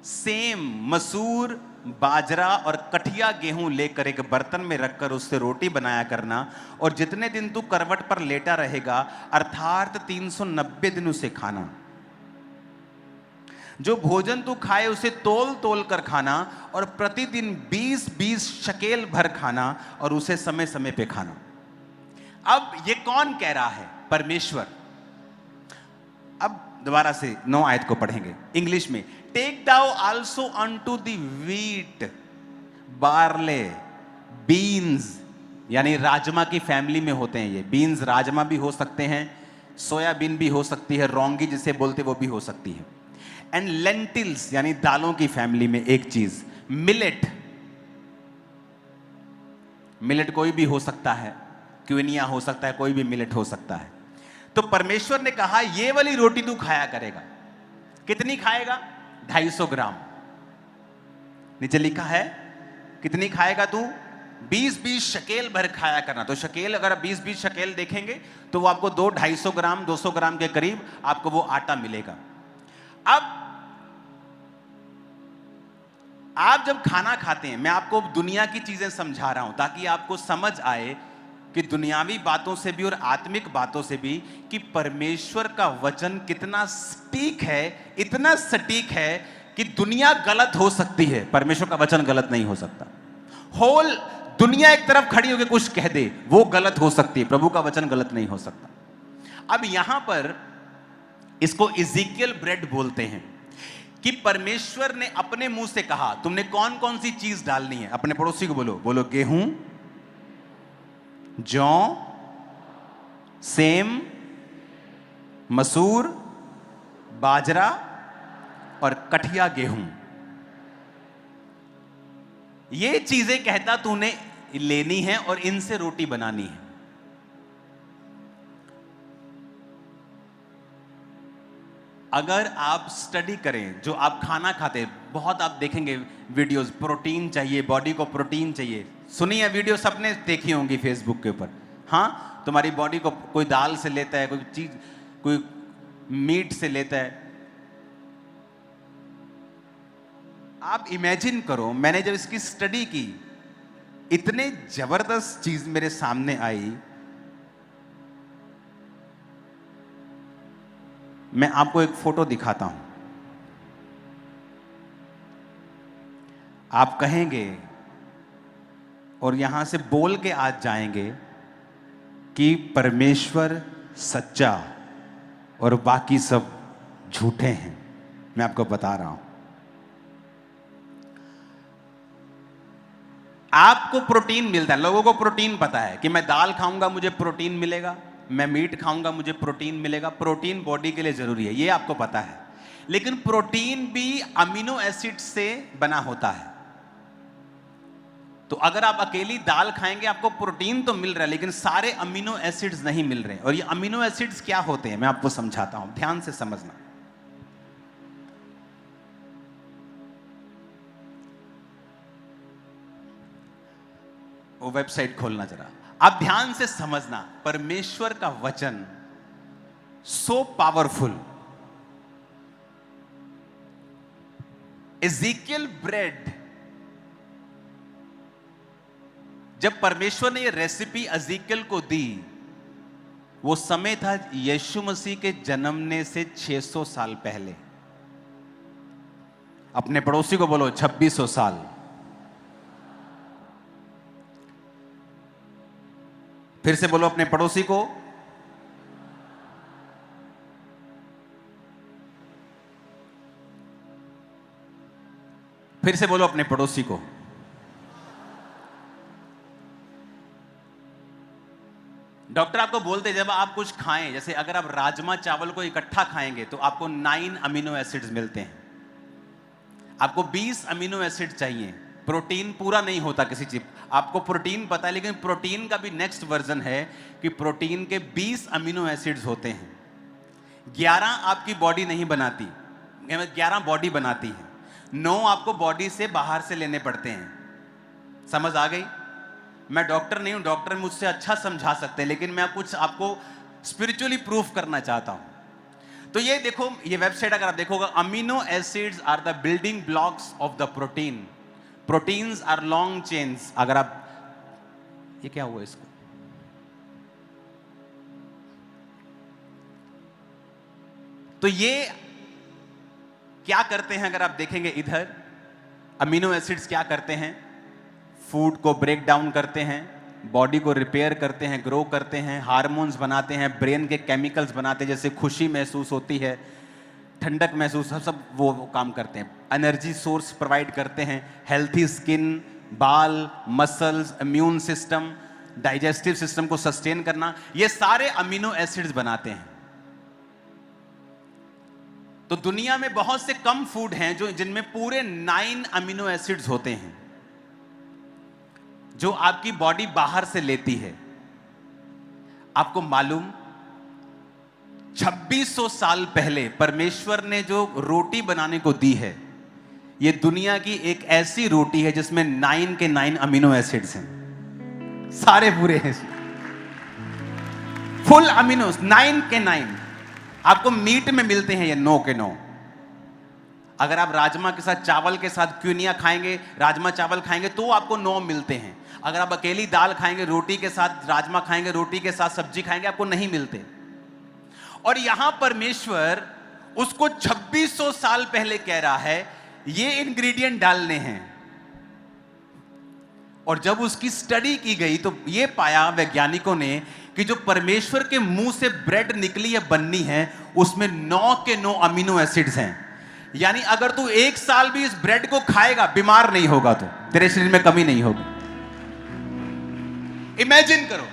सेम, मसूर, बाजरा और कठिया गेहूं लेकर एक बर्तन में रखकर उससे रोटी बनाया करना, और जितने दिन तू करवट पर लेटा रहेगा अर्थात 390 दिन उसे खाना। जो भोजन तू खाए उसे तोल तोल कर खाना और प्रतिदिन 20-20 शकेल भर खाना और उसे समय समय पे खाना। अब ये कौन कह रहा है? परमेश्वर। अब दोबारा से 9 आयत को पढ़ेंगे इंग्लिश में। Take thou also unto the wheat, barley, beans, यानी राजमा की फैमिली में होते हैं ये बीन्स। राजमा भी हो सकते हैं, सोयाबीन भी हो सकती है, रोंगी जिसे बोलते वो भी हो सकती है। एंड लेंटिल्स यानी दालों की फैमिली में एक चीज, मिलेट। मिलेट कोई भी हो सकता है, क्विनिया हो सकता है, कोई भी मिलेट हो सकता है। तो परमेश्वर ने कहा ये वाली रोटी तू खाया करेगा। कितनी खाएगा? 250 ग्राम। नीचे लिखा है कितनी खाएगा तू? 20-20 शकेल भर खाया करना। तो शकेल अगर 20-20 शकेल देखेंगे तो वो आपको 250 ग्राम 200 ग्राम के करीब आपको वो आटा मिलेगा। अब आप जब खाना खाते हैं, मैं आपको दुनिया की चीजें समझा रहा हूं ताकि आपको समझ आए कि दुनियावी बातों से भी और आत्मिक बातों से भी कि परमेश्वर का वचन कितना सटीक है, इतना सटीक है कि दुनिया गलत हो सकती है, परमेश्वर का वचन गलत नहीं हो सकता। होल दुनिया एक तरफ खड़ी होकर कुछ कह दे, वो गलत हो सकती है, प्रभु का वचन गलत नहीं हो सकता। अब यहां पर इसको इज़िकियल ब्रेड बोलते हैं कि परमेश्वर ने अपने मुंह से कहा तुमने कौन कौन सी चीज डालनी है। अपने पड़ोसी को बोलो, बोलो गेहूं, जौ, सेम, मसूर, बाजरा और कठिया गेहूं। ये चीजें कहता तूने लेनी है और इनसे रोटी बनानी है। अगर आप स्टडी करें, जो आप खाना खाते हैं, बहुत आप देखेंगे वीडियोस, प्रोटीन चाहिए, बॉडी को प्रोटीन चाहिए। सुनी है वीडियो, सबने देखी होंगी फेसबुक के ऊपर। हाँ, तुम्हारी बॉडी को कोई दाल से लेता है, कोई चीज, कोई मीट से लेता है। आप इमेजिन करो, मैंने जब इसकी स्टडी की, इतने जबरदस्त चीज मेरे सामने आई। मैं आपको एक फोटो दिखाता हूं, आप कहेंगे और यहां से बोल के आज जाएंगे कि परमेश्वर सच्चा और बाकी सब झूठे हैं। मैं आपको बता रहा हूं, आपको प्रोटीन मिलता है। लोगों को प्रोटीन पता है कि मैं दाल खाऊंगा मुझे प्रोटीन मिलेगा, मैं मीट खाऊंगा मुझे प्रोटीन मिलेगा। प्रोटीन बॉडी के लिए जरूरी है, ये आपको पता है, लेकिन प्रोटीन भी अमीनो एसिड से बना होता है। तो अगर आप अकेली दाल खाएंगे आपको प्रोटीन तो मिल रहा है, लेकिन सारे अमीनो एसिड्स नहीं मिल रहे। और ये अमीनो एसिड्स क्या होते हैं मैं आपको समझाता हूं, ध्यान से समझना। वो वेबसाइट खोलना जरा, आप ध्यान से समझना। परमेश्वर का वचन सो पावरफुल। एज़ेकियल ब्रेड, जब परमेश्वर ने ये रेसिपी एज़ेकियल को दी, वो समय था यीशु मसीह के जन्मने से 600 साल पहले। अपने पड़ोसी को बोलो 2600 साल। फिर से बोलो अपने पड़ोसी को, फिर से बोलो अपने पड़ोसी को। डॉक्टर आपको बोलते जब आप कुछ खाएं, जैसे अगर आप राजमा चावल को इकट्ठा खाएंगे तो आपको 9 अमीनो एसिड्स मिलते हैं। आपको 20 अमीनो एसिड चाहिए। प्रोटीन पूरा नहीं होता किसी चीज, आपको प्रोटीन पता है, लेकिन प्रोटीन का भी नेक्स्ट वर्जन है कि प्रोटीन के 20 अमीनो एसिड्स होते हैं। 11 आपकी बॉडी नहीं बनाती, 11 बॉडी बनाती है, 9 आपको बॉडी से बाहर से लेने पड़ते हैं। समझ आ गई? मैं डॉक्टर नहीं हूं, डॉक्टर मुझसे अच्छा समझा सकते हैं, लेकिन मैं कुछ आपको स्पिरिचुअली प्रूफ करना चाहता हूं। तो ये देखो, ये वेबसाइट अगर आप देखोगे, amino acids are the building blocks of the protein. Proteins are long chains. अगर आप, ये क्या हुआ इसको, तो ये क्या करते हैं अगर आप देखेंगे इधर, अमीनो एसिड्स क्या करते हैं, फूड को ब्रेक डाउन करते हैं, बॉडी को रिपेयर करते हैं, ग्रो करते हैं, हार्मोन्स बनाते हैं, ब्रेन के केमिकल्स बनाते हैं, जैसे खुशी महसूस होती है, ठंडक महसूस, सब वो काम करते हैं। एनर्जी सोर्स प्रोवाइड करते हैं, हेल्थी स्किन, बाल, muscles, immune system, digestive system को सस्टेन करना, ये सारे अमीनो एसिड्स बनाते हैं। तो दुनिया में बहुत से कम फूड हैं जो जिनमें पूरे 9 अमीनो एसिड्स होते हैं जो आपकी बॉडी बाहर से लेती है। आपको मालूम, 2600 साल पहले परमेश्वर ने जो रोटी बनाने को दी है, ये दुनिया की एक ऐसी रोटी है जिसमें 9 के 9 अमीनो एसिड्स हैं, सारे पूरे हैं, फुल अमीनोस 9 के 9। आपको मीट में मिलते हैं ये 9 के 9। अगर आप राजमा के साथ, चावल के साथ क्विनिया खाएंगे, राजमा चावल खाएंगे तो आपको 9 मिलते हैं। अगर आप अकेली दाल खाएंगे, रोटी के साथ राजमा खाएंगे, रोटी के साथ सब्जी खाएंगे, आपको नहीं मिलते। और यहां परमेश्वर उसको 2600 साल पहले कह रहा है ये इंग्रेडिएंट डालने हैं। और जब उसकी स्टडी की गई तो ये पाया वैज्ञानिकों ने कि जो परमेश्वर के मुंह से ब्रेड निकली है, बननी है, उसमें 9 के 9 अमीनो एसिड्स हैं। यानी अगर तू 1 साल भी इस ब्रेड को खाएगा, बीमार नहीं होगा, तो तेरे शरीर में कमी नहीं होगी। इमेजिन करो,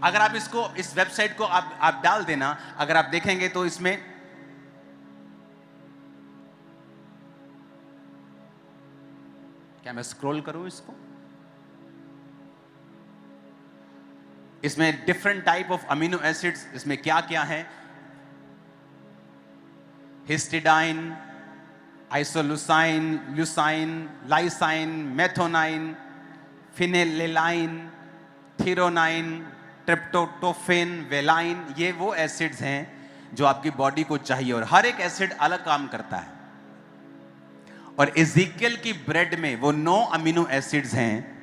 अगर आप इसको, इस वेबसाइट को आप डाल देना, अगर आप देखेंगे तो इसमें क्या मैं स्क्रॉल करूं इसको, इसमें different type of amino acids, इसमें क्या क्या है, histidine, आइसोलुसाइन, Eleusine, lysine, मेथोनाइन, फिनेलेलाइन, थीरोनाइन, tryptophan, valine, ये वो एसिड्स हैं जो आपकी बॉडी को चाहिए। और हर एक एसिड अलग काम करता है। और एज़ेकियल की ब्रेड में वो 9 अमीनो एसिड्स हैं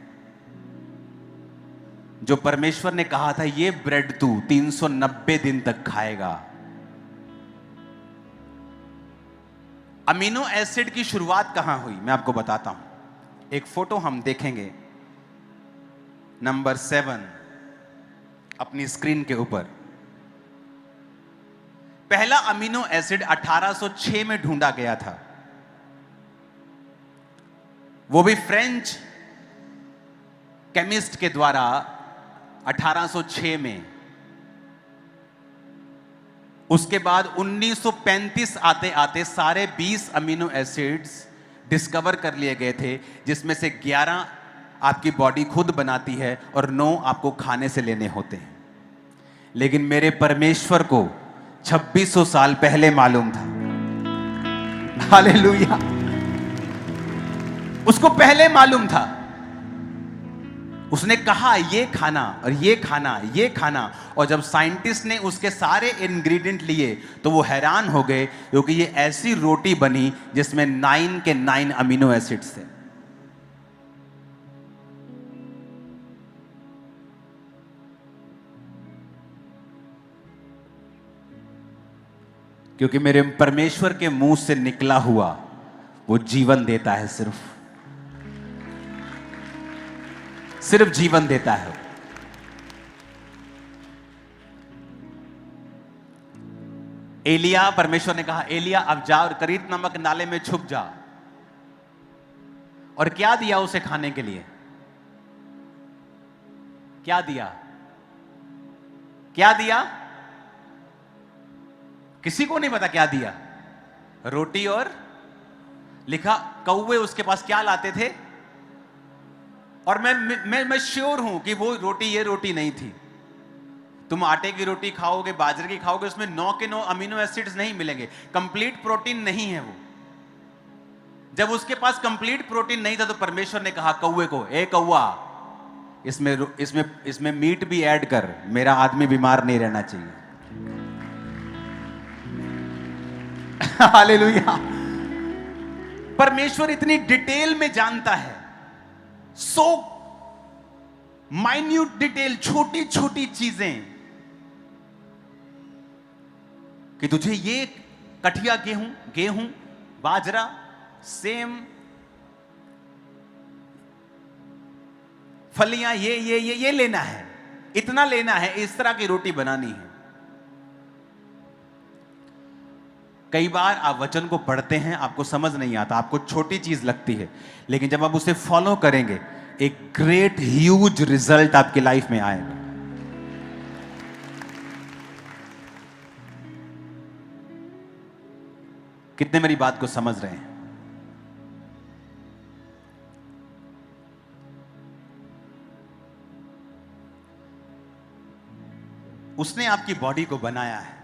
जो परमेश्वर ने कहा था ये ब्रेड तू 390 दिन तक खाएगा। अमीनो एसिड की शुरुआत कहां हुई मैं आपको बताता हूं। एक फोटो हम देखेंगे, नंबर 7 अपनी स्क्रीन के ऊपर। पहला अमीनो एसिड 1806 में ढूंढा गया था, वो भी फ्रेंच केमिस्ट के द्वारा 1806 में। उसके बाद 1935 आते आते सारे 20 अमीनो एसिड्स डिस्कवर कर लिए गए थे, जिसमें से 11 आपकी बॉडी खुद बनाती है और 9 आपको खाने से लेने होते हैं। लेकिन मेरे परमेश्वर को 2600 साल पहले मालूम था। हालेलुया। उसको पहले मालूम था। उसने कहा ये खाना और ये खाना, ये खाना। और जब साइंटिस्ट ने उसके सारे इंग्रेडिएंट लिए तो वो हैरान हो गए, क्योंकि ये ऐसी रोटी बनी जिसमें 9 के 9 अमीनो एसिड्स थे। क्योंकि मेरे परमेश्वर के मुंह से निकला हुआ वो जीवन देता है, सिर्फ जीवन देता है। एलिया, परमेश्वर ने कहा एलिया अब जा और करीत नामक नाले में छुप जा। और क्या दिया उसे खाने के लिए? क्या दिया? क्या दिया? किसी को नहीं पता क्या दिया। रोटी और लिखा कौवे उसके पास क्या लाते थे। और मैं श्योर हूं कि वो रोटी ये रोटी नहीं थी। तुम आटे की रोटी खाओगे, बाजरे की खाओगे, उसमें 9 के 9 अमीनो एसिड्स नहीं मिलेंगे, कंप्लीट प्रोटीन नहीं है वो। जब उसके पास कंप्लीट प्रोटीन नहीं था तो परमेश्वर ने कहा कौवे को, ए कौवा, इसमें मीट भी ऐड कर, मेरा आदमी बीमार नहीं रहना चाहिए। हालेलुया। परमेश्वर इतनी डिटेल में जानता है, सो माइन्यूट डिटेल, छोटी छोटी चीजें, कि तुझे ये कठिया गेहूं, बाजरा, सेम, फलियां, ये लेना है, इतना लेना है, इस तरह की रोटी बनानी है। कई बार आप वचन को पढ़ते हैं, आपको समझ नहीं आता, आपको छोटी चीज लगती है, लेकिन जब आप उसे फॉलो करेंगे एक ग्रेट ह्यूज रिजल्ट आपकी लाइफ में आएगा। कितने मेरी बात को समझ रहे हैं? उसने आपकी बॉडी को बनाया है।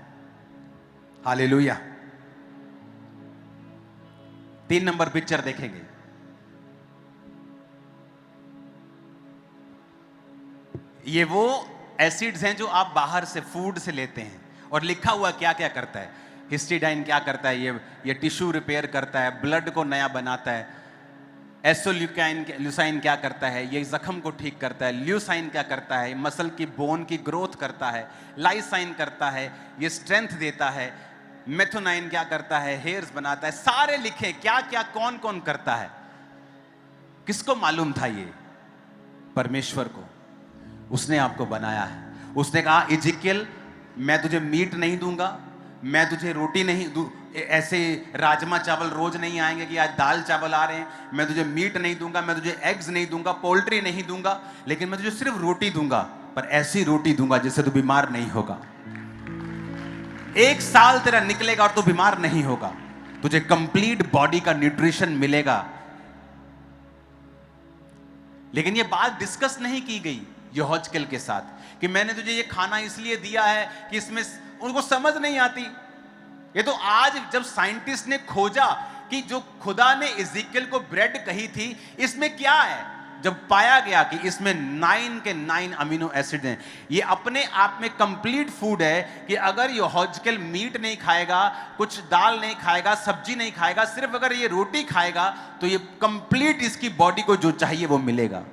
हालेलुया। 3 नंबर पिक्चर देखेंगे। ये वो एसिड्स हैं जो आप बाहर से, फूड से लेते हैं, और लिखा हुआ क्या क्या करता है। हिस्टिडाइन क्या करता है? ये टिश्यू रिपेयर करता है, ब्लड को नया बनाता है। ल्यूसाइन क्या करता है? ये जख्म को ठीक करता है। ल्यूसाइन क्या करता है? मसल की बोन की ग्रोथ करता है। लाइसाइन करता है, ये स्ट्रेंथ देता है। मेथोनाइन क्या करता है? हेयर्स बनाता है। सारे लिखे क्या क्या कौन कौन करता है। किसको मालूम था? ये परमेश्वर को। उसने आपको बनाया है। उसने कहा इजिकियल, मैं तुझे मीट नहीं दूंगा, मैं तुझे रोटी नहीं दूं, ऐसे राजमा चावल रोज नहीं आएंगे कि आज दाल चावल आ रहे हैं। मैं तुझे मीट नहीं दूंगा, मैं तुझे एग्स नहीं दूंगा, पोल्ट्री नहीं दूंगा, लेकिन मैं तुझे सिर्फ रोटी दूंगा, पर ऐसी रोटी दूंगा जिससे तू बीमार नहीं होगा। 1 साल तेरा निकलेगा और तू बीमार नहीं होगा। तुझे कंप्लीट बॉडी का न्यूट्रिशन मिलेगा। लेकिन यह बात डिस्कस नहीं की गई यहोजकेल के साथ कि मैंने तुझे ये खाना इसलिए दिया है कि इसमें, उनको समझ नहीं आती। ये तो आज जब साइंटिस्ट ने खोजा कि जो खुदा ने इज़िकियल को ब्रेड कही थी, इसमें क्या है, जब पाया गया कि इसमें 9 के 9 अमीनो एसिड हैं। ये अपने आप में कंप्लीट फूड है कि अगर यहोजकेल मीट नहीं खाएगा, कुछ दाल नहीं खाएगा, सब्जी नहीं खाएगा, सिर्फ अगर ये रोटी खाएगा, तो ये कंप्लीट इसकी बॉडी को जो चाहिए वो मिलेगा।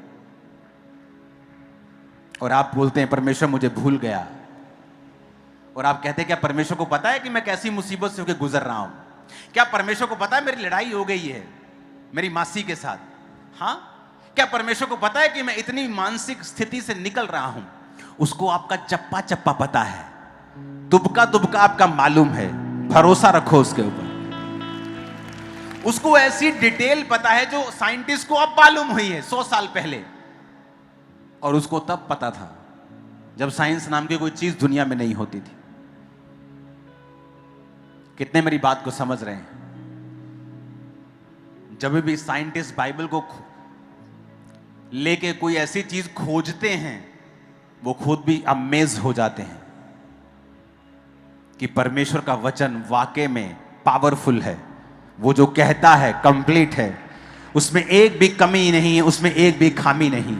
और आप बोलते हैं परमेश्वर मुझे भूल गया। और आप कहते हैं क्या परमेश्वर को पता है कि मैं कैसी मुसीबत से होकर गुजर रहा हूं? क्या परमेश्वर को पता है मेरी लड़ाई हो गई है मेरी मासी के साथ? हाँ, क्या परमेश्वर को पता है कि मैं इतनी मानसिक स्थिति से निकल रहा हूं? उसको आपका चप्पा चप्पा पता है, तुबका तुबका आपका मालूम है। भरोसा रखो उसके ऊपर। उसको ऐसी डिटेल पता है जो साइंटिस्ट को अब मालूम हुई है 100 साल पहले, और उसको तब पता था जब साइंस नाम की कोई चीज दुनिया में नहीं होती थी। कितने मेरी बात को समझ रहे हैं? जब भी साइंटिस्ट बाइबल को लेके कोई ऐसी चीज खोजते हैं, वो खुद भी अमेज हो जाते हैं कि परमेश्वर का वचन वाकई में पावरफुल है। वो जो कहता है कंप्लीट है, उसमें एक भी कमी नहीं है, उसमें एक भी खामी नहीं।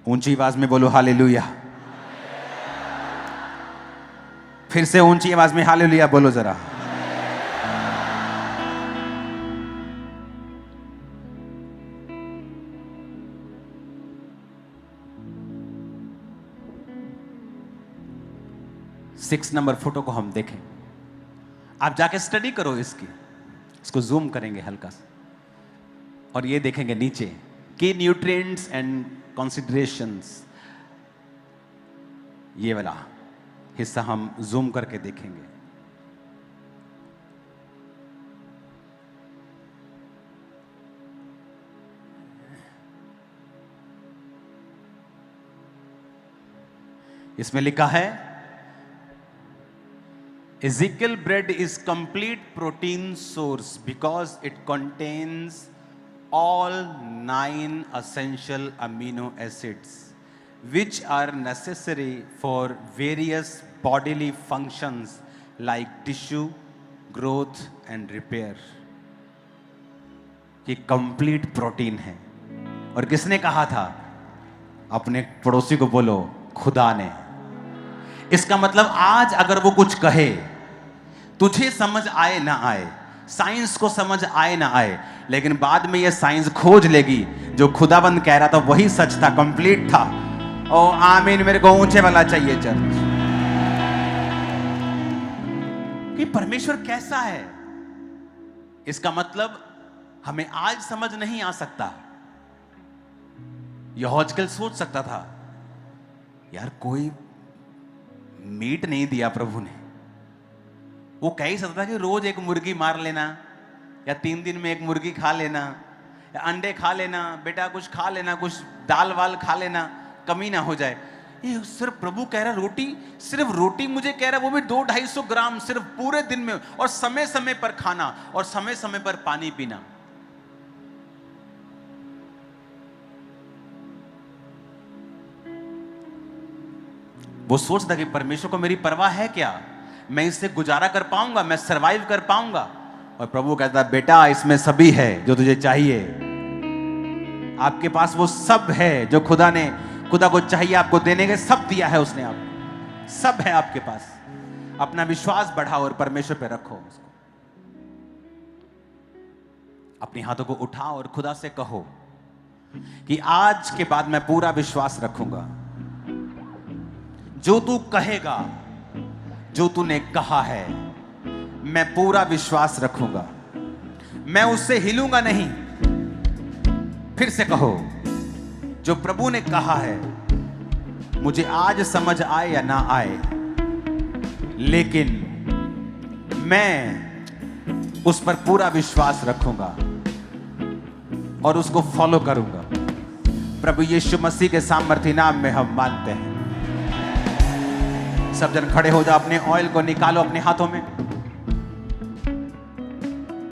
ऊंची आवाज में बोलो हालेलुया। फिर से ऊंची आवाज में हालेलुया बोलो जरा। सिक्स नंबर फोटो को हम देखें, आप जाके स्टडी करो इसको जूम करेंगे हल्का सा, और ये देखेंगे नीचे की न्यूट्रिएंट्स एंड कंसीडरेशंस। ये वाला हिस्सा हम जूम करके देखेंगे। इसमें लिखा है Ezekiel bread is complete protein source because it contains all 9 essential amino acids which are necessary for various bodily functions like tissue growth and repair। ये कंप्लीट प्रोटीन है। और किसने कहा था? अपने पड़ोसी को बोलो, खुदा ने। इसका मतलब आज अगर वो कुछ कहे, तुझे समझ आए ना आए, साइंस को समझ आए ना आए, लेकिन बाद में ये साइंस खोज लेगी जो खुदाबंद कह रहा था वही सच था, कंप्लीट था। ओ आमीन। मेरे को ऊंचे वाला चाहिए चर्च। कि परमेश्वर कैसा है, इसका मतलब हमें आज समझ नहीं आ सकता। यहोजकेल सोच सकता था, यार कोई मीट नहीं दिया प्रभु ने। वो कह ही सकता था कि रोज एक मुर्गी मार लेना, या 3 दिन में एक मुर्गी खा लेना, या अंडे खा लेना, बेटा कुछ खा लेना, कुछ दाल वाल खा लेना, कमी ना हो जाए। ये सिर्फ प्रभु कह रहा रोटी, सिर्फ रोटी मुझे कह रहा, वो भी 200-250 ग्राम सिर्फ पूरे दिन में, और समय समय पर खाना और समय समय पर पानी पीना। वो सोचता कि परमेश्वर को मेरी परवाह है क्या, मैं इससे गुजारा कर पाऊंगा, मैं सरवाइव कर पाऊंगा। और प्रभु कहता बेटा इसमें सभी है जो तुझे चाहिए। आपके पास वो सब है जो खुदा को चाहिए आपको देने के, सब दिया है उसने आपको, सब है आपके पास। अपना विश्वास बढ़ाओ और परमेश्वर पे रखो उसको। अपने हाथों को उठाओ और खुदा से कहो कि आज के बाद मैं पूरा विश्वास रखूंगा। जो तू कहेगा, जो तूने कहा है, मैं पूरा विश्वास रखूंगा, मैं उससे हिलूंगा नहीं। फिर से कहो, जो प्रभु ने कहा है, मुझे आज समझ आए या ना आए, लेकिन मैं उस पर पूरा विश्वास रखूंगा और उसको फॉलो करूंगा। प्रभु यीशु मसीह के सामर्थी नाम में हम मानते हैं। सब जन खड़े हो जाओ, अपने ऑयल को निकालो अपने हाथों में।